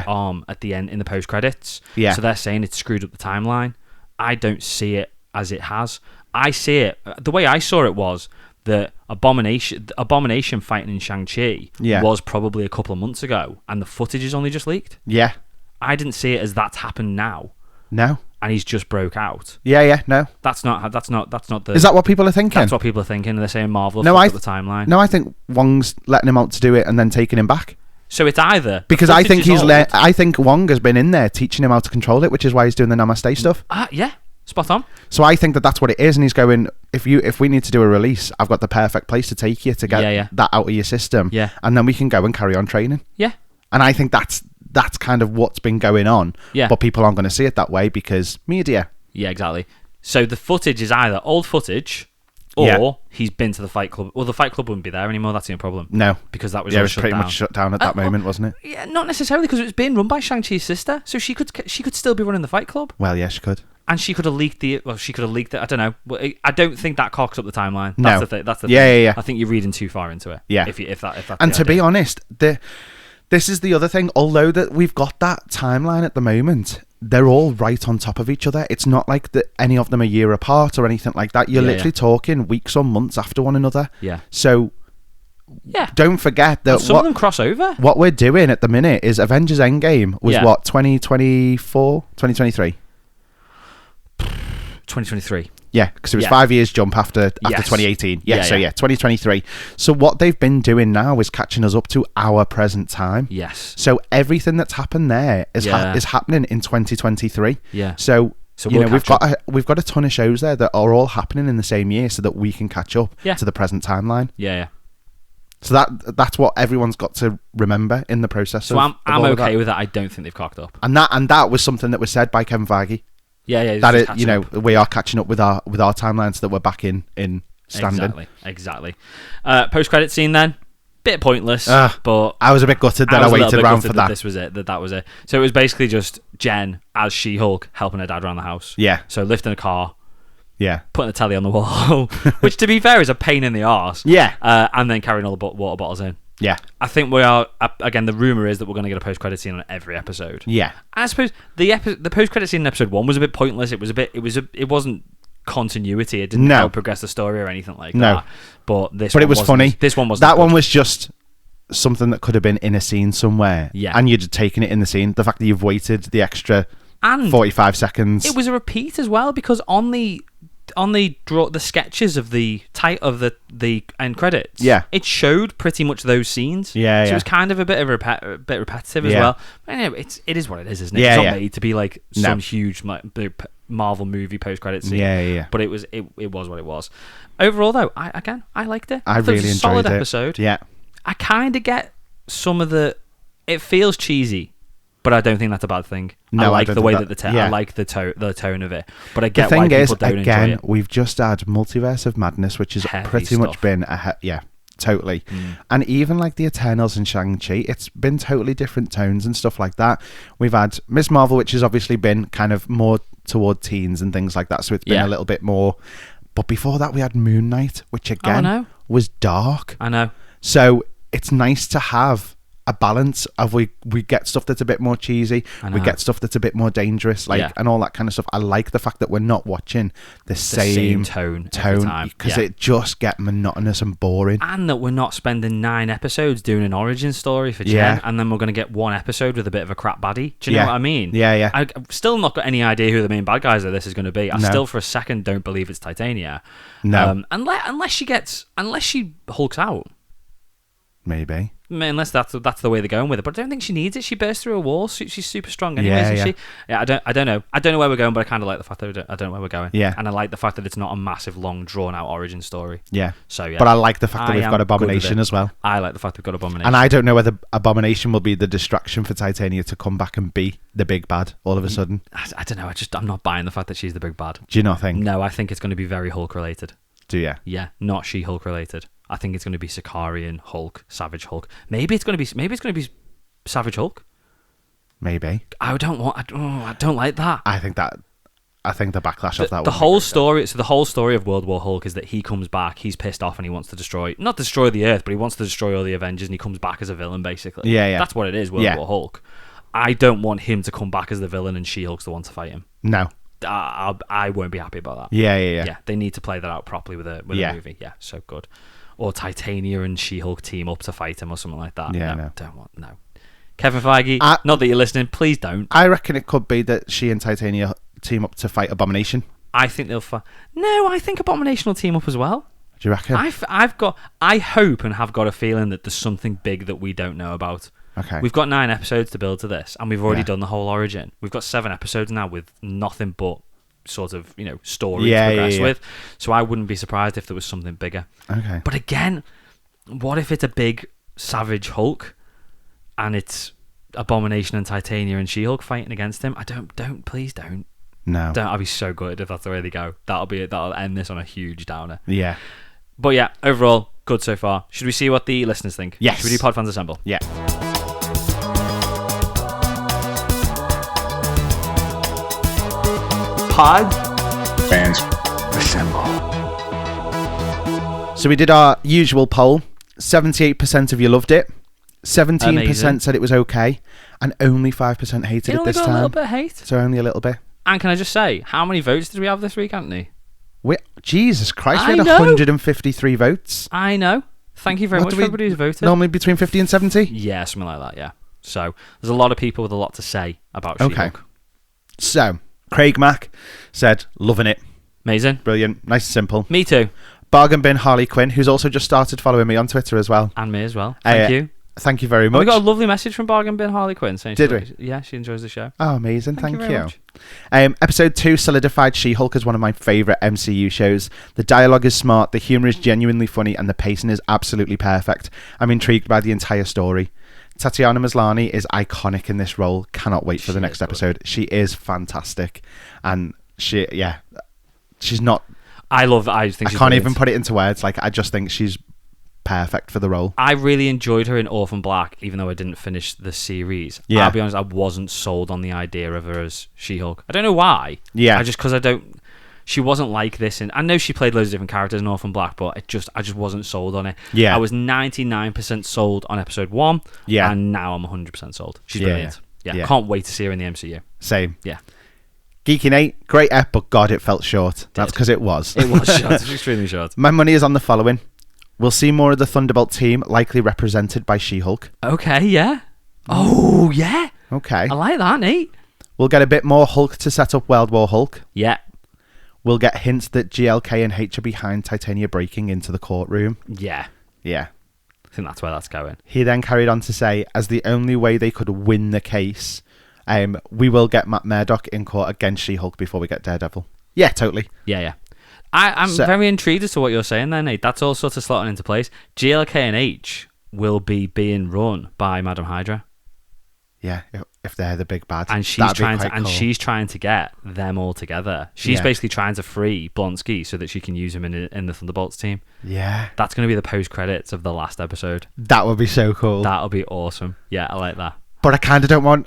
arm at the end in the post credits. Yeah. So they're saying it's screwed up the timeline. I don't see it as it has. I see it the way I saw it was that Abomination fighting in Shang-Chi was probably a couple of months ago, and the footage is only just leaked. Yeah. I didn't see it as that's happened now. No. And he's just broke out. Yeah, no. That's not the. Is that what people are thinking? That's what people are thinking. They're saying Marvel fucked up the timeline. No, I think Wong's letting him out to do it and then taking him back. So it's either because I think I think Wong has been in there teaching him how to control it, which is why he's doing the Namaste stuff. Yeah, spot on. So I think that's what it is, and he's going. If we need to do a release, I've got the perfect place to take you to get that out of your system. Yeah, and then we can go and carry on training. Yeah, and I think that's kind of what's been going on. Yeah, but people aren't going to see it that way because media. Yeah, exactly. So the footage is either old footage. Or he's been to the Fight Club. Well, the Fight Club wouldn't be there anymore. That's the only problem. No. Because that was it was pretty much shut down at that moment, wasn't it? Yeah, not necessarily, because it was being run by Shang-Chi's sister. So she could still be running the Fight Club. Well, yeah, she could. And she could have leaked it. I don't know. I don't think that cocks up the timeline. No. That's the thing. Yeah. I think you're reading too far into it. Yeah. If that's and to be honest, this is the other thing. Although that we've got that timeline at the moment, they're all right on top of each other. It's not like any of them are a year apart or anything like that. You're literally talking weeks or months after one another. Yeah. So don't forget that some of them cross over. What we're doing at the minute is Avengers Endgame was 2024, 2023? 2023. Yeah, because it was 5 years jump after 2018. Yeah, 2023. So what they've been doing now is catching us up to our present time. Yes. So everything that's happened there is happening in 2023. Yeah. So we've got a ton of shows there that are all happening in the same year, so that we can catch up to the present timeline. Yeah. So that's what everyone's got to remember in the process. So I'm okay with that. I don't think they've cocked up. And that was something that was said by Kevin Feige. Yeah. That it, we are catching up with our timelines that we're back in standing. Exactly. Post credit scene then, bit pointless, but I was a bit gutted that I waited around for that. This was it. That was it. So it was basically just Jen as She-Hulk helping her dad around the house. Yeah. So lifting a car. Yeah. Putting the telly on the wall, which to be fair is a pain in the arse. Yeah. And then carrying all the water bottles in. Yeah. I think we are, again, the rumour is that we're going to get a post-credit scene on every episode. Yeah. I suppose the post-credit scene in episode 1 was a bit pointless. It wasn't continuity. It didn't help progress the story or anything like that. But it was funny. This one wasn't. That one was just something that could have been in a scene somewhere. Yeah. And you'd taken it in the scene. The fact that you've waited the extra 45 seconds. It was a repeat as well, because on the sketches of the end credits, it showed pretty much those scenes. So it was kind of a bit repetitive as well. But anyway, it is what it is, isn't it? It's not made to be like some huge Marvel movie post credit scene. Yeah. But it was what it was. Overall, though, I liked it. I really enjoyed it. Solid episode. Yeah. I kind of get some of it feels cheesy, but I don't think that's a bad thing. No, I like the way that I like the tone of it. But I get why people don't enjoy it. We've just had Multiverse of Madness, which has pretty much been Totally. And even like the Eternals and Shang-Chi, it's been totally different tones and stuff like that. We've had Miss Marvel, which has obviously been kind of more toward teens and things like that, so it's been a little bit more. But before that we had Moon Knight, which again was dark. I know. So it's nice to have a balance of we get stuff that's a bit more cheesy, we get stuff that's a bit more dangerous, like and all that kind of stuff. I like the fact that we're not watching the same tone because it just get monotonous and boring, and that we're not spending 9 episodes doing an origin story for Jen, and then we're going to get 1 episode with a bit of a crap baddie. Do you know what I mean? I've still not got any idea who the main bad guys of this is going to be. I still for a second don't believe it's Titania. Unless she hulks out. Maybe. Unless that's the way they're going with it, but I don't think she needs it. She bursts through a wall. She's super strong, anyways. Isn't she? I don't know. I don't know where we're going, but I kind of like the fact that I don't know where we're going. Yeah, and I like the fact that it's not a massive, long, drawn-out origin story. Yeah. So yeah. But I like the fact that we've got Abomination as well. I like the fact we've got Abomination, and I don't know whether Abomination will be the distraction for Titania to come back and be the big bad all of a sudden. I don't know. I'm not buying the fact that she's the big bad. Do you not think? No, I think it's going to be very Hulk related. Do you? Yeah, not She-Hulk related. I think it's going to be Sicarian Hulk, Savage Hulk. Maybe it's going to be Savage Hulk. Maybe. I don't like that. I think the backlash of that. The whole story. So the whole story of World War Hulk is that he comes back. He's pissed off and he wants to not destroy the Earth, but he wants to destroy all the Avengers, and he comes back as a villain, basically. Yeah. That's what it is. World War Hulk. I don't want him to come back as the villain and She-Hulk's the one to fight him. No. I won't be happy about that. Yeah. They need to play that out properly with a movie. Yeah, so good. Or Titania and She-Hulk team up to fight him or something like that. Yeah, no. Kevin Feige, not that you're listening, please don't. I reckon it could be that she and Titania team up to fight Abomination. I think they'll No, I think Abomination will team up as well. Do you reckon? I hope and have got a feeling that there's something big that we don't know about. Okay. We've got 9 episodes to build to this, and we've already done the whole origin. We've got 7 episodes now with nothing but sort of, story to progress with. So I wouldn't be surprised if there was something bigger. Okay. But again, what if it's a big Savage Hulk and it's Abomination and Titania and She-Hulk fighting against him? Please don't. No. I'll be so gutted if that's the way they go. That'll end this on a huge downer. Yeah. But yeah, overall, good so far. Should we see what the listeners think? Yes. Should we do Pod Fans Assemble? Yeah. Pod Fans Assemble. So we did our usual poll. 78% of you loved it. 17% said it was okay, and only 5% hated it this time. A little bit of hate. So only a little bit. And can I just say, how many votes did we have this week, Anthony? Jesus Christ, we had 153 votes. I know. Thank you very much for everybody who's voted. Normally between 50 and 70? Yeah, something like that, yeah. So there's a lot of people with a lot to say about She-Hulk. Okay. So, Craig Mack said, loving it. Amazing. Brilliant. Nice and simple. Me too. Bargain Bin Harley Quinn, who's also just started following me on Twitter as well. And me as well. Thank you. Thank you very much. We got a lovely message from Bargain Bin Harley Quinn saying Did we? Yeah, she enjoys the show. Oh, amazing. Thank you. Episode 2 solidified She-Hulk as one of my favourite MCU shows. The dialogue is smart, the humour is genuinely funny, and the pacing is absolutely perfect. I'm intrigued by the entire story. Tatiana Maslany is iconic in this role. Cannot wait for the next episode. She is fantastic. And she's not... I can't even put it into words. Like, I just think she's perfect for the role. I really enjoyed her in Orphan Black, even though I didn't finish the series. Yeah. I'll be honest, I wasn't sold on the idea of her as She-Hulk. I don't know why. Yeah. She wasn't like this, and I know she played loads of different characters in Orphan Black, but I just wasn't sold on it. Yeah. I was 99% sold on episode 1. Yeah. And now I'm 100% sold. She's brilliant. Yeah. Can't wait to see her in the MCU. Same. Yeah. Geeky Nate, great ep, but God, it felt short. That's because it was. It was short. It was extremely short. My money is on the following. We'll see more of the Thunderbolt team, likely represented by She-Hulk. Okay, yeah. Oh, yeah. Okay. I like that, Nate. We'll get a bit more Hulk to set up World War Hulk. Yeah. We'll get hints that GLK and H are behind Titania breaking into the courtroom. Yeah. Yeah. I think that's where that's going. He then carried on to say, as the only way they could win the case, we will get Matt Murdock in court against She-Hulk before we get Daredevil. Yeah, totally. Yeah. I'm very intrigued as to what you're saying there, Nate. That's all sort of slotting into place. GLK and H will be being run by Madam Hydra. Yeah, if they're the big bad. And she's trying to get them all together. She's basically trying to free Blonsky so that she can use him in the Thunderbolts team. Yeah. That's going to be the post-credits of the last episode. That would be so cool. That'll be awesome. Yeah, I like that. But I kind of don't want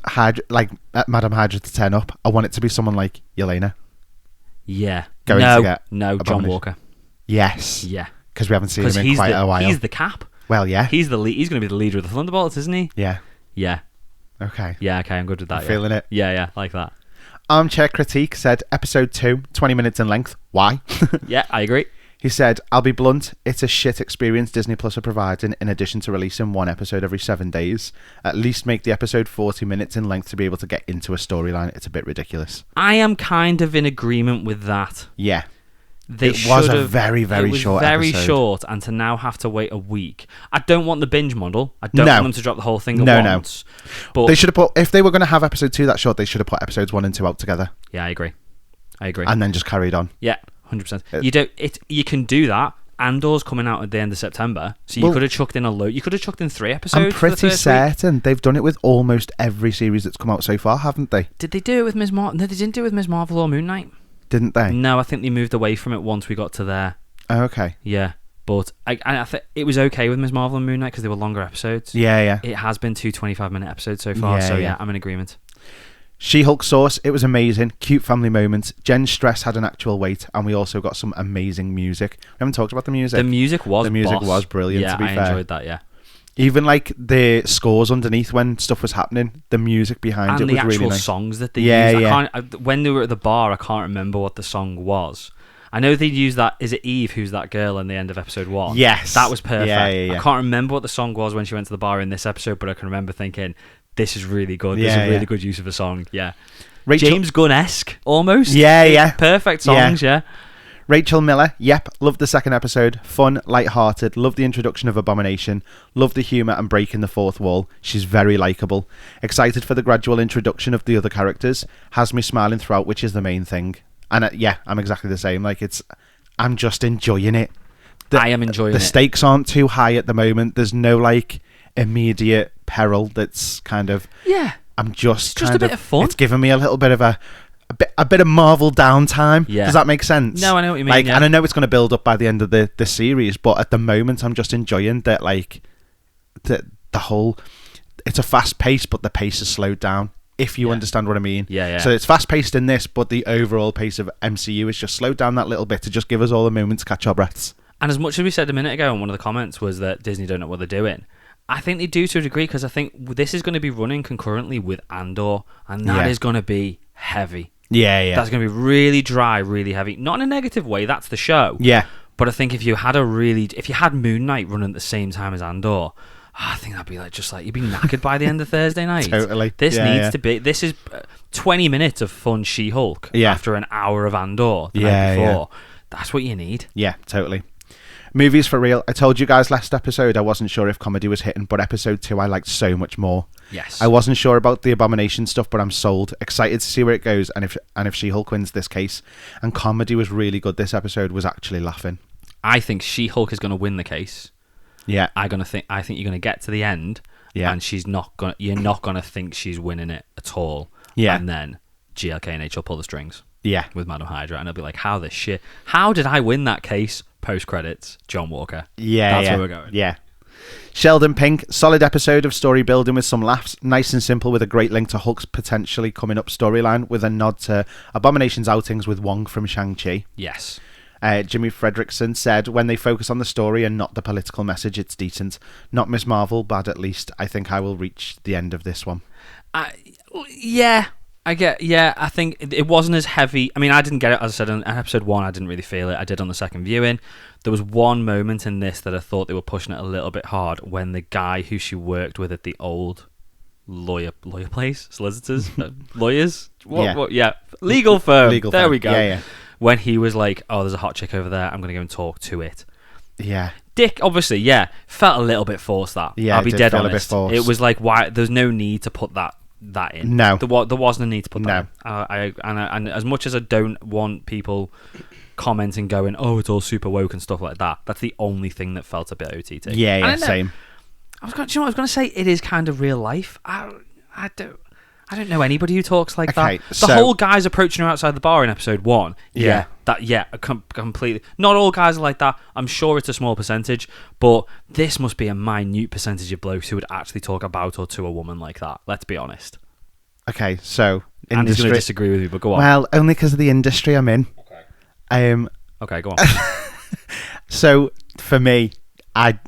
Madam Hydra to turn up. I want it to be someone like Yelena. Yeah. No, John Walker. Yes. Yeah. Because we haven't seen him in quite a while. He's the Cap. Well, yeah. He's going to be the leader of the Thunderbolts, isn't he? Yeah. Yeah. Okay. Yeah, okay, I'm good with that. Feeling it. Yeah, like that. Armchair Critique said, episode 2, 20 minutes in length. Why? Yeah, I agree. He said, I'll be blunt, it's a shit experience Disney Plus are providing in addition to releasing one episode every 7 days. At least make the episode 40 minutes in length to be able to get into a storyline. It's a bit ridiculous. I am kind of in agreement with that. Yeah. It was a very, very short episode. Very short, and to now have to wait a week. I don't want the binge model. I don't want them to drop the whole thing at once. But they should have put, if they were going to have episode 2 that short, they should have put episodes 1 and 2 out together. Yeah, I agree. And then just carried on. Yeah, 100%. You can do that. Andor's coming out at the end of September, so you could have chucked in You could have chucked in 3 episodes. I'm pretty certain they've done it with almost every series that's come out so far, haven't they? Did they do it with Ms. Marvel? No, they didn't do it with Ms. Marvel or Moon Knight. Didn't they? No, I think they moved away from it once we got to there. Oh, okay. Yeah, but I think it was okay with Ms. Marvel and Moon Knight because they were longer episodes. Yeah. It has been 2 25-minute episodes so far, I'm in agreement. She-Hulk Sauce, it was amazing. Cute family moments. Jen's stress had an actual weight, and we also got some amazing music. We haven't talked about the music. The music was brilliant, to be fair. Yeah, I enjoyed that, yeah. Even like the scores underneath when stuff was happening, the music behind it was really nice. And the actual songs that they used. When they were at the bar, I can't remember what the song was. I know they used that. Is it Eve who's that girl in the end of episode 1? Yes. That was perfect. Yeah. I can't remember what the song was when she went to the bar in this episode, but I can remember thinking, this is really good. This is a really good use of a song. Yeah. James Gunn-esque, almost. Yeah. Perfect songs, yeah. Rachel Miller, loved the second episode. Fun, light-hearted, loved the introduction of Abomination, loved the humour and breaking the fourth wall. She's very likeable. Excited for the gradual introduction of the other characters. Has me smiling throughout, which is the main thing. And I'm exactly the same. I'm just enjoying it. I am enjoying it. The stakes aren't too high at the moment. There's no immediate peril that's kind of... Yeah. I'm just a bit of fun. It's given me a little bit of a bit of Marvel downtime. Yeah. Does that make sense? No, I know what you mean. And I know it's going to build up by the end of the series, but at the moment I'm just enjoying that. The whole, it's a fast pace, but the pace is slowed down. If you understand what I mean. Yeah. So it's fast paced in this, but the overall pace of MCU is just slowed down that little bit to just give us all a moment to catch our breaths. And as much as we said a minute ago, and one of the comments was that Disney don't know what they're doing. I think they do to a degree, because I think this is going to be running concurrently with Andor, and that is going to be heavy. Yeah. That's going to be really dry, really heavy. Not in a negative way, that's the show. Yeah. But I think if you had Moon Knight running at the same time as Andor, I think that'd be you'd be knackered by the end of Thursday night. Totally. This is 20 minutes of fun She-Hulk after an hour of Andor the night before. That's what you need. Yeah, totally. Movies for real. I told you guys last episode I wasn't sure if comedy was hitting, but episode 2 I liked so much more. Yes. I wasn't sure about the Abomination stuff, but I'm sold. Excited to see where it goes, and if She-Hulk wins this case. And comedy was really good. This episode was actually laughing. I think She-Hulk is going to win the case. Yeah. I think you're going to get to the end, and you're not going to think she's winning it at all. Yeah. And then GLK and H will pull the strings. Yeah. With Madam Hydra, and I'll be like, how did I win that case? Post credits, John Walker. Yeah, that's where we're going. Yeah. Sheldon Pink, solid episode of story building with some laughs, nice and simple, with a great link to Hulk's potentially coming up storyline, with a nod to Abomination's outings with Wong from Shang-Chi. Yes. Jimmy Fredrickson said, when they focus on the story and not the political message, it's decent. Not Miss Marvel, bad at least. I think I will reach the end of this one. I think it wasn't as heavy. I mean, I didn't get it, as I said, in episode 1, I didn't really feel it. I did on the second viewing. There was one moment in this that I thought they were pushing it a little bit hard, when the guy who she worked with at the old lawyer place, solicitors, lawyers, legal firm. We go. Yeah. When he was like, "Oh, there's a hot chick over there. I'm going to go and talk to it." Yeah. Dick, obviously, felt a little bit forced. That I'll be dead honest. It was like, why? There's no need to put that in. No, there wasn't a need to put that in. And as much as I don't want people commenting, going, "Oh, it's all super woke" and stuff like that, that's the only thing that felt a bit OTT. Yeah, same. I was going to say it is kind of real life. I I don't know anybody who talks like that. The so- whole guy's approaching her outside the bar in episode 1. Completely. Not all guys are like that. I'm sure it's a small percentage, but this must be a minute percentage of blokes who would actually talk about or to a woman like that. Let's be honest. Okay, so Andy's going to disagree with you, but go on. Well, only because of the industry I'm in. Okay, go on. So for me, I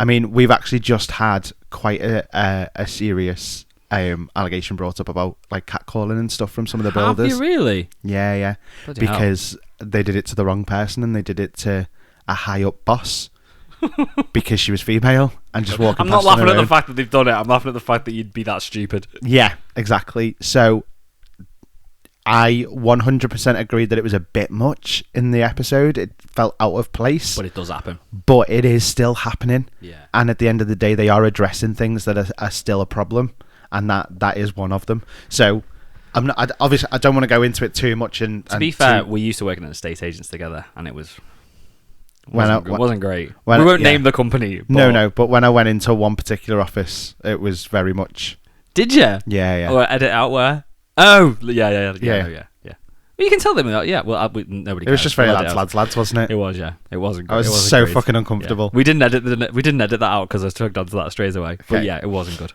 mean, we've actually just had quite a serious allegation brought up about like catcalling and stuff from some of the builders. Have you really? Yeah. Bloody because they did it to the wrong person, and they did it to a high up boss because she was female and just walking. I'm not laughing at the fact that they've done it. I'm laughing at the fact that you'd be that stupid. Yeah, exactly. So I 100% agreed that it was a bit much in the episode. It felt out of place. But it does happen. But it is still happening. Yeah. And at the end of the day, they are addressing things that are still a problem. And that is one of them. So obviously, I don't want to go into it too much. And to be fair, we used to work in estate agents together, and it wasn't great. We won't name the company. No. But when I went into one particular office, it was very much. Did you? Yeah. Or edit out where? Oh, yeah. Well, you can tell them that. Yeah. Well, nobody. It was just very lads, wasn't it? It was. Yeah. It wasn't great. I was so fucking uncomfortable. Yeah. We didn't edit that out because I tugged onto that straight away. Okay. But yeah, it wasn't good.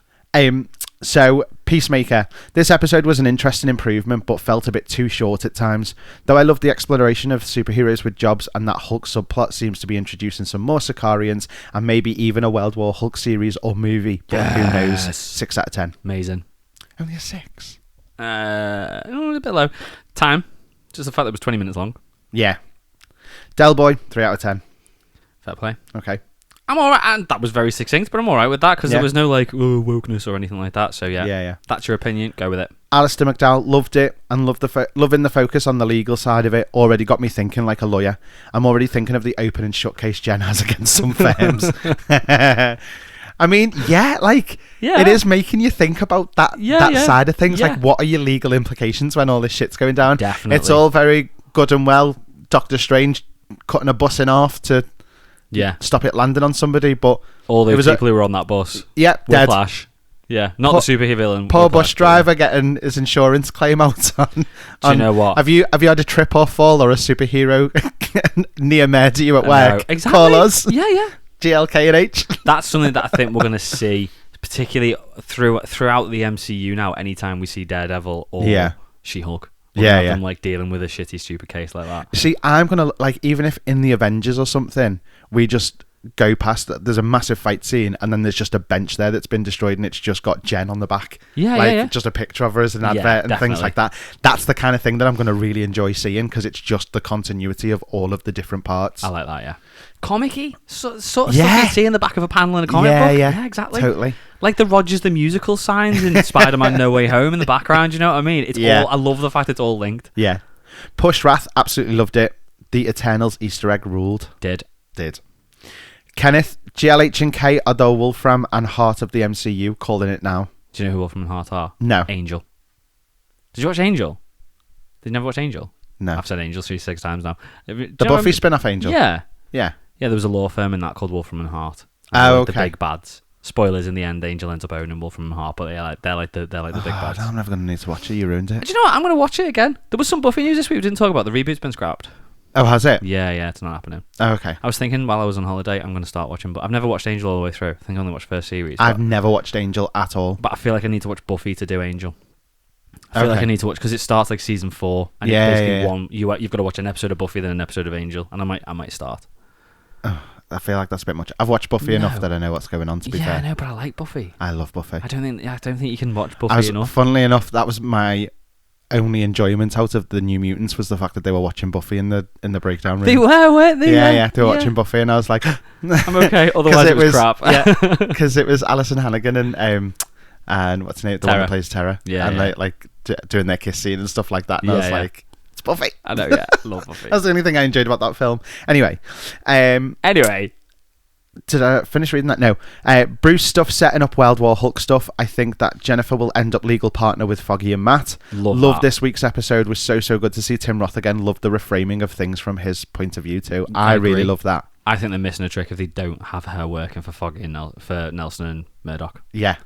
So, Peacemaker. This episode was an interesting improvement, but felt a bit too short at times. Though I love the exploration of superheroes with jobs, and that Hulk subplot seems to be introducing some more Sicarians, and maybe even a World War Hulk series or movie. But who knows? 6 out of 10. Amazing. Only a 6. A bit low. Time. Just the fact that it was 20 minutes long. Yeah. Del Boy, 3 out of 10. Fair play. Okay. I'm alright, and that was very succinct, but I'm alright with that because there was no wokeness or anything like that. So yeah. That's your opinion. Go with it. Alistair McDowell loved it and loved loving the focus on the legal side of it. Already got me thinking like a lawyer. I'm already thinking of the open and shut case Jen has against some firms. I mean, it is making you think about that side of things. Like, what are your legal implications when all this shit's going down? Definitely. It's all very good and well. Doctor Strange cutting a bus in half to stop it landing on somebody, but all those people who were on that bus, dead. Whiplash. Yeah, not the superhero villain. Poor bus driver getting his insurance claim out on. Do you know what? Have you had a trip or fall or a superhero near murder you at work? Exactly. Call us. Yeah. GLK and H. That's something that I think we're going to see, particularly throughout the MCU now. Anytime we see Daredevil or She-Hulk. Them like dealing with a shitty, stupid case like that. See, I'm gonna even if in the Avengers or something, we just go past. There's a massive fight scene, and then there's just a bench there that's been destroyed, and it's just got Jen on the back. Just a picture of her as an advert and things like that. That's the kind of thing that I'm gonna really enjoy seeing because it's just the continuity of all of the different parts. I like that. Yeah. Comic-y sort of stuff you see in the back of a panel in a comic book. Yeah, exactly. Totally. Like the Rogers the Musical signs in Spider-Man No Way Home in the background, you know what I mean? It's all. I love the fact it's all linked. Yeah. Push Wrath, absolutely loved it. The Eternals Easter egg ruled. Did. Kenneth, GLH and K are the Wolfram and Heart of the MCU, calling it now. Do you know who Wolfram and Heart are? No. Angel. Did you watch Angel? Did you never watch Angel? No. I've said Angel 6 times now. The Buffy spin-off Angel? Yeah. Yeah. Yeah, there was a law firm in that called Wolfram and Hart. Okay. The big bads. Spoilers, in the end, Angel ends up owning Wolfram and Hart, but they're like the big bads. I'm never going to need to watch it. You ruined it. Do you know what? I'm going to watch it again. There was some Buffy news this week we didn't talk about. The reboot's been scrapped. Oh, has it? Yeah, it's not happening. Oh, okay. I was thinking while I was on holiday, I'm going to start watching, but I've never watched Angel all the way through. I think I only watched the first series. I've never watched Angel at all. But I feel like I need to watch Buffy to do Angel. I feel like I need to watch because it starts like season 4, and it's basically one. You've got to watch an episode of Buffy, then an episode of Angel, and I might start. Oh, I feel like that's a bit much. I've watched Buffy enough that I know what's going on. To be fair, I know, but I like Buffy. I love Buffy. I don't think you can watch Buffy enough. Funnily enough, that was my only enjoyment out of the New Mutants was the fact that they were watching Buffy in the breakdown room. They were, weren't they? Yeah, they were watching Buffy, and I was like, I'm okay. Otherwise, it was crap. Yeah, because it was Alison Hannigan and what's her name, the one that plays Terra, and like doing their kiss scene and stuff like that. And I was like, it's Buffy. I know, yeah, love Buffy. That's the only thing I enjoyed about that film. Anyway. Did I finish reading that? No. Bruce stuff, setting up World War Hulk stuff. I think that Jennifer will end up legal partner with Foggy and Matt. Love this week's episode. Was so good to see Tim Roth again. Love the reframing of things from his point of view too. I really love that. I think they're missing a trick if they don't have her working for Foggy and for Nelson and Murdoch. Yeah,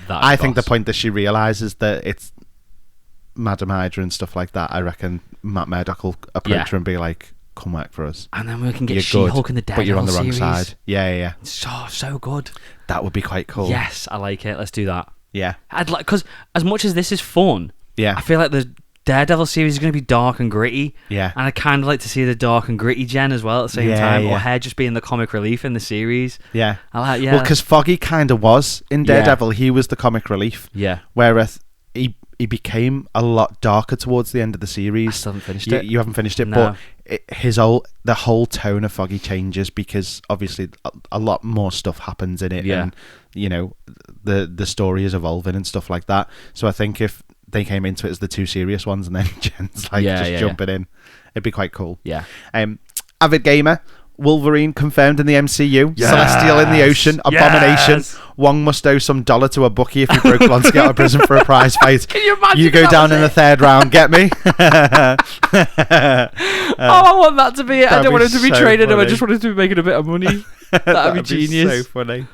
I think the point that she realizes that it's Madam Hydra and stuff like that, I reckon Matt Murdock will approach her and be like, come work for us. And then we can get She-Hulk in the Daredevil but you're on the wrong series. side. Yeah. So good. That would be quite cool. Yes, I like it. Let's do that. Yeah. I'd like, because as much as this is fun, I feel like the Daredevil series is going to be dark and gritty. Yeah. And I kind of like to see the dark and gritty Jen as well at the same time, or her just being the comic relief in the series. Yeah. Well, because Foggy kind of was in Daredevil. He was the comic relief. Yeah. Whereas he became a lot darker towards the end of the series. I still haven't finished it. You haven't finished it, no. but the whole tone of Foggy changes because obviously a lot more stuff happens in it, and the story is evolving and stuff like that. So I think if they came into it as the two serious ones and then Jen's like jumping in, it'd be quite cool. Yeah. Avid gamer. Wolverine confirmed in the MCU. Yes. Celestial in the ocean. Abomination. Yes. Wong must owe some dollar to a bookie if he broke Blonsky out of prison for a prize fight. Can you imagine? You go down in the third round. Get me? I want that to be it. I don't want him to be trading him. I just want him to be making a bit of money. That'd be genius. So funny.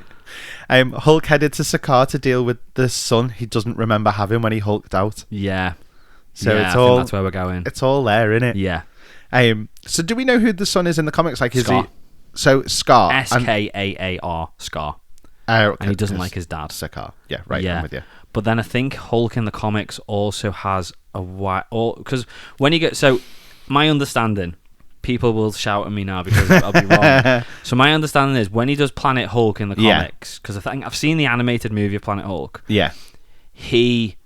Hulk headed to Sakaar to deal with the son he doesn't remember having when he hulked out. Yeah. So I think that's where we're going. It's all there, isn't it? Yeah. So do we know who the son is in the comics? Like, Scar. Scar. Skaar. Scar. Okay. And he doesn't like his dad. Sakaar. Yeah, right. Yeah. I'm with you. But then I think Hulk in the comics also has a because when you get my understanding, people will shout at me now because I'll be wrong. So my understanding is when he does Planet Hulk in the comics, because I think I've seen the animated movie of Planet Hulk. Yeah. He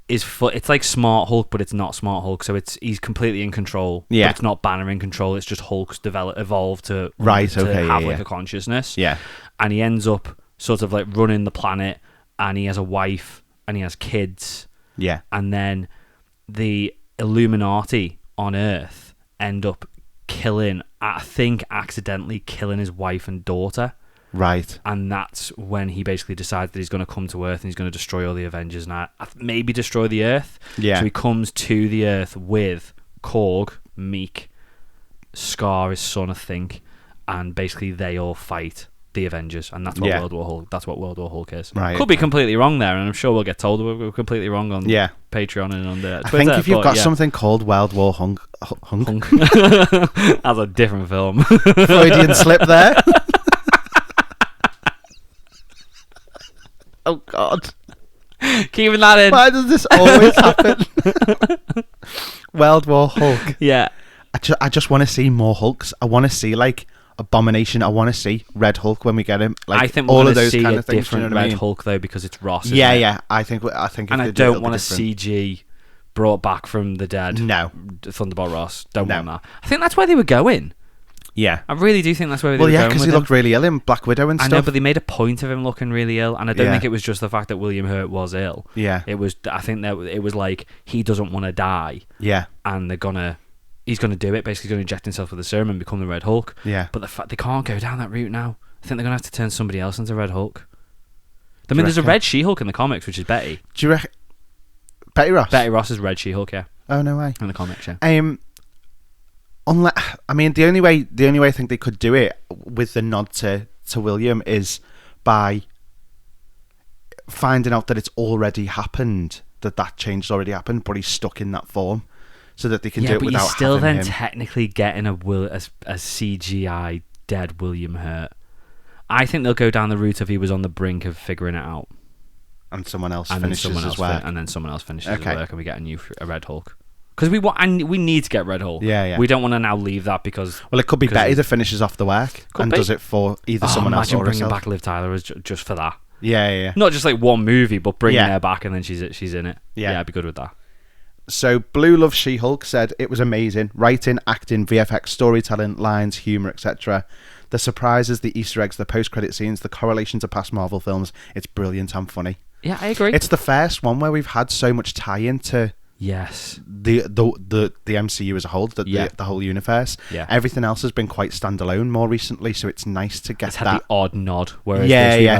is it's like Smart Hulk, but it's not Smart Hulk. So he's completely in control. Yeah. But it's not Banner in control. It's just Hulk's evolved to have a consciousness. Yeah. And he ends up sort of like running the planet, and he has a wife and he has kids. Yeah. And then the Illuminati on Earth end up accidentally killing his wife and daughter. Right. And that's when he basically decides that he's going to come to Earth and he's going to destroy all the Avengers and maybe destroy the Earth. Yeah. So he comes to the Earth with Korg, Meek, Scar, his son, I think, and basically they all fight the Avengers, and that's what World War Hulk. That's what World War Hulk is. Right. Could be completely wrong there, and I'm sure we'll get told we're completely wrong on Patreon and on the Twitter. I think if you've got something called World War Hunk. That's a different film. Freudian slip there. Oh God. Keeping that in. Why does this always happen? World War Hulk. Yeah. I just want to see more Hulks. I want to see like Abomination. I want to see Red Hulk when we get him. Like, I think all we're of going to those see kind a of things, different you know what I Red mean? Hulk though, because it's Ross. Yeah. I think. And I don't want a CG brought back from the dead. No. Thunderbolt Ross. Don't want that. I think that's where they were going. Yeah. I really do think that's where they were going. Well, yeah, because he looked really ill in Black Widow and stuff. I know, but they made a point of him looking really ill, and I don't think it was just the fact that William Hurt was ill. Yeah. It was. I think that it was like he doesn't want to die. Yeah. And he's gonna do it. Basically, he's gonna inject himself with the serum and become the Red Hulk. Yeah. But the fact they can't go down that route now. I think they're gonna have to turn somebody else into Red Hulk. I mean, there's a Red She-Hulk in the comics, which is Betty. Do you reckon Betty Ross? Betty Ross is Red She-Hulk, yeah. Oh no way. In the comics, yeah. The only way I think they could do it with the nod to William is by finding out that it's already happened, that change has already happened, but he's stuck in that form, so that they can do it without having him. Yeah, but you're still then technically getting a CGI dead William Hurt. I think they'll go down the route of he was on the brink of figuring it out, and someone else finishes his work, and then someone else finishes his work, and we get a Red Hulk. Because we need to get Red Hulk. Yeah. We don't want to now leave that because... Well, it could be Betty that finishes off the work and does it for either someone else or herself. Imagine bringing back Liv Tyler just for that. Yeah. Not just like one movie, but bringing her back and then she's in it. Yeah, I'd be good with that. So Blue Love She-Hulk said it was amazing. Writing, acting, VFX, storytelling, lines, humour, etc. The surprises, the Easter eggs, the post-credit scenes, the correlation to past Marvel films. It's brilliant and funny. Yeah, I agree. It's the first one where we've had so much tie-in to... Yes. The MCU as a whole, the whole universe. Yeah. Everything else has been quite standalone more recently, so it's nice to get had the odd nod, whereas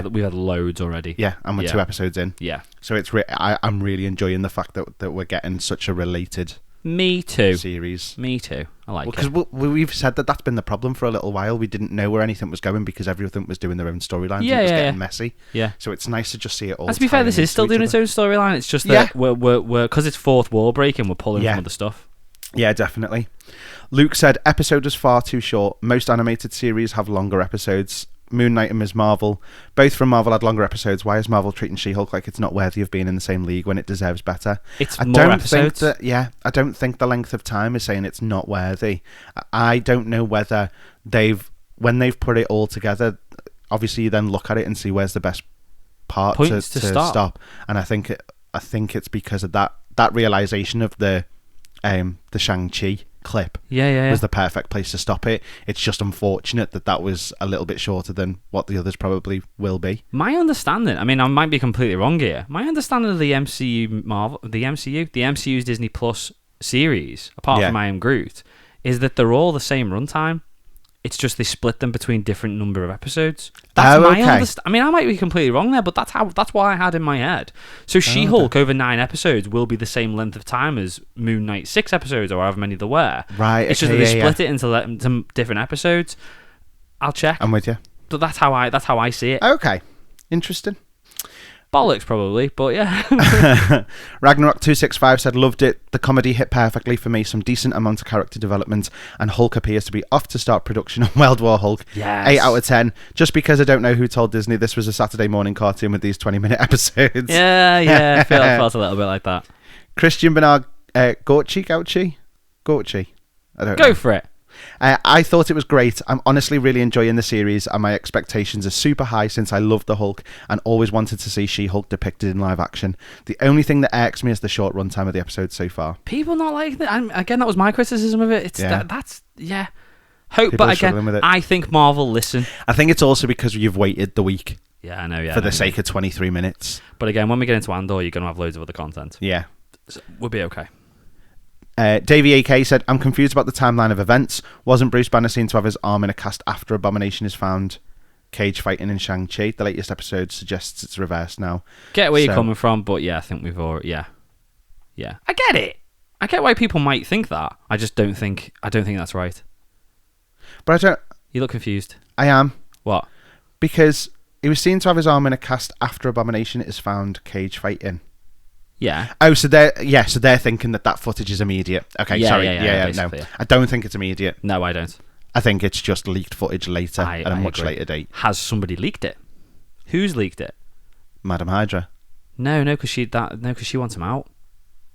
we've had loads already. Yeah, and we're 2 episodes in. Yeah. So it's I'm really enjoying the fact that we're getting such a related Me too. series. Me too. I like it. Because we've said that that's been the problem for a little while. We didn't know where anything was going because everything was doing their own storylines. Yeah, it was yeah, getting yeah. messy. Yeah. So it's nice to just see it all. And to be fair, this is still doing its own storyline. It's just that we're because it's fourth wall breaking, we're pulling from other stuff. Yeah, definitely. Luke said, episode is far too short. Most animated series have longer episodes. Moon Knight and Ms. Marvel, both from Marvel, had longer episodes. Why is Marvel treating She-Hulk like it's not worthy of being in the same league when it deserves better? I don't think the length of time is saying it's not worthy. I don't know whether when they've put it all together, obviously you then look at it and see where's the best part to stop. And I think it's because of that realization of the Shang-Chi clip was the perfect place to stop it. It's just unfortunate that was a little bit shorter than what the others probably will be. My understanding, I mean, I might be completely wrong here. My understanding of the MCU's Disney Plus series, apart from I Am Groot, is that they're all the same runtime. It's just they split them between different number of episodes. That's my understanding. I mean, I might be completely wrong there, but that's what I had in my head. So She-Hulk over 9 episodes will be the same length of time as Moon Knight 6 episodes, or however many there were. Right. It's just that they split it into different episodes. I'll check. I'm with you. But that's how I see it. Okay. Interesting. Bollocks, probably, but yeah. Ragnarok265 said, loved it. The comedy hit perfectly for me. Some decent amount of character development, and Hulk appears to be off to start production on World War Hulk. Yes. 8 out of 10. Just because I don't know who told Disney this was a Saturday morning cartoon with these 20-minute episodes. Yeah. I felt a little bit like that. Christian Bernard, Gauchi? I don't know. Go for it. I thought it was great. I'm honestly really enjoying the series, and my expectations are super high since I love the Hulk and always wanted to see She-Hulk depicted in live action. The only thing that irks me is the short runtime of the episode so far. People not like that. Again, that was my criticism of it. That's hope, People but again, I think Marvel listen. I think it's also because you've waited the week. Yeah, I know. Yeah, for the sake of 23 minutes. But again, when we get into Andor, you're going to have loads of other content. Yeah, so we'll be okay. Davey AK said, I'm confused about the timeline of events. Wasn't Bruce Banner seen to have his arm in a cast after Abomination is found cage fighting in Shang-Chi? The latest episode suggests it's reversed now. Get where you're coming from, but yeah, I think we've already... Yeah. I get it. I get why people might think that. I just don't think that's right. But I don't... You look confused. I am. What? Because he was seen to have his arm in a cast after Abomination is found cage fighting. Yeah. Oh, so they're thinking that footage is immediate. Okay, sorry. Yeah, no. I don't think it's immediate. No, I don't. I think it's just leaked footage later at a much later date. Has somebody leaked it? Who's leaked it? Madam Hydra. No, because she wants him out.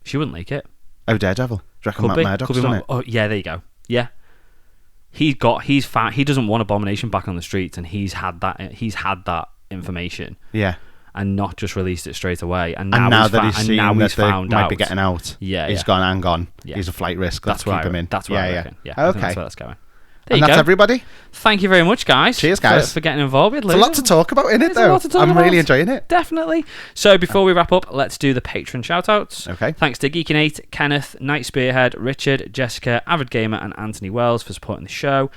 She wouldn't leak it. Oh, Daredevil. Do you reckon Matt Murdock's done it? Oh, yeah, there you go. Yeah. He doesn't want Abomination back on the streets, and he's had that information. Yeah. And not just released it straight away. And now now that he's seen that they might be getting out, yeah, he's gone, hang on. Yeah. He's a flight risk. Let's keep him in. That's what I reckon. Yeah. Okay. I think that's where that's going. And that's everybody. Thank you very much, guys. Cheers, guys. For getting involved. It's a lot to talk about, isn't it, though? I'm really enjoying it. Definitely. So before we wrap up, let's do the patron shout-outs. Okay. Thanks to Geekinate, Kenneth, Night Spearhead, Richard, Jessica, Avid Gamer, and Anthony Wells for supporting the show.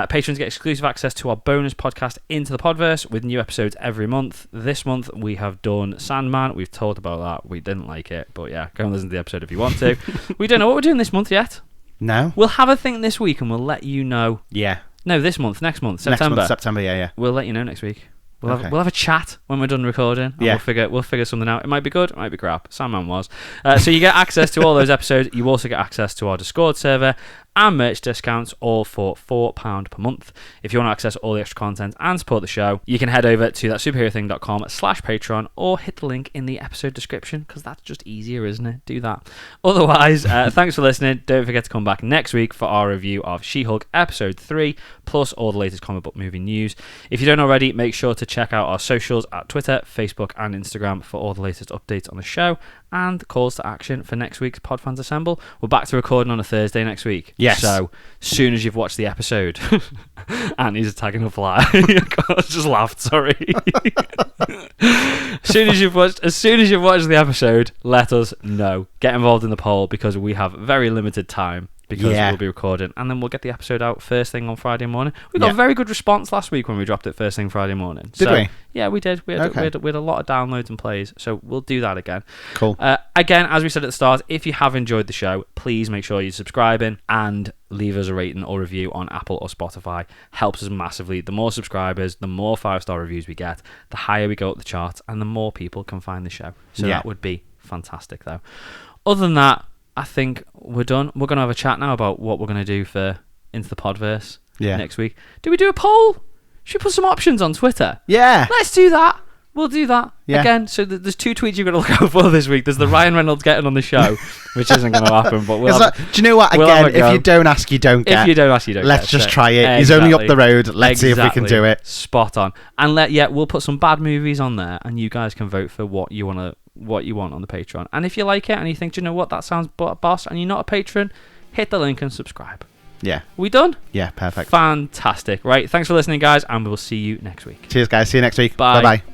Patrons get exclusive access to our bonus podcast, Into the Podverse, with new episodes every month. This month, we have done Sandman. We've talked about that. We didn't like it, but yeah, go and listen to the episode if you want to. We don't know what we're doing this month yet. No. We'll have a think this week, and we'll let you know. Yeah. No, this month, next month, September. Yeah. We'll let you know next week. We'll have a chat when we're done recording. And we'll figure something out. It might be good, it might be crap. Sandman was. So you get access to all those episodes. You also get access to our Discord server and merch discounts, all for £4 per month. If you want to access all the extra content and support the show, you can head over to thatsuperherothing.com/Patreon or hit the link in the episode description, because that's just easier, isn't it? Do that. Otherwise, thanks for listening. Don't forget to come back next week for our review of She-Hulk Episode 3, plus all the latest comic book movie news. If you don't already, make sure to check out our socials at Twitter, Facebook, and Instagram for all the latest updates on the show and calls to action for next week's Podfans Assemble. We're back to recording on a Thursday next week. Yes. So, as soon as you've watched the episode, and he's tagging a fly. I just laughed, sorry. As soon as you've watched the episode, let us know. Get involved in the poll, because we have very limited time because we'll be recording, and then we'll get the episode out first thing on Friday morning. We got a very good response last week when we dropped it first thing Friday morning. Did we? Yeah, we did. We had a lot of downloads and plays, so we'll do that again. Cool. Again, as we said at the start, if you have enjoyed the show, please make sure you're subscribing and leave us a rating or review on Apple or Spotify. Helps us massively. The more subscribers, the more 5-star reviews we get, the higher we go up the charts, and the more people can find the show. So that would be fantastic, though. Other than that, I think we're done. We're going to have a chat now about what we're going to do for Into the Podverse next week. Do we do a poll? Should we put some options on Twitter? Yeah. Let's do that. We'll do that. Yeah. Again, so there's 2 tweets you're going to look out for this week. There's the Ryan Reynolds getting on the show, which isn't going to happen. But do you know what? Again, if you don't ask, you don't get. If you don't ask, you don't Let's just try it. He's only up the road. Let's see if we can do it. Spot on. And we'll put some bad movies on there, and you guys can vote for what you want on the Patreon. And if you like it and you think, do you know what, that sounds boss, and you're not a patron, hit the link and subscribe. Yeah. We done? Yeah, perfect. Fantastic. Right, thanks for listening, guys, and we'll see you next week. Cheers, guys. See you next week. Bye. Bye-bye.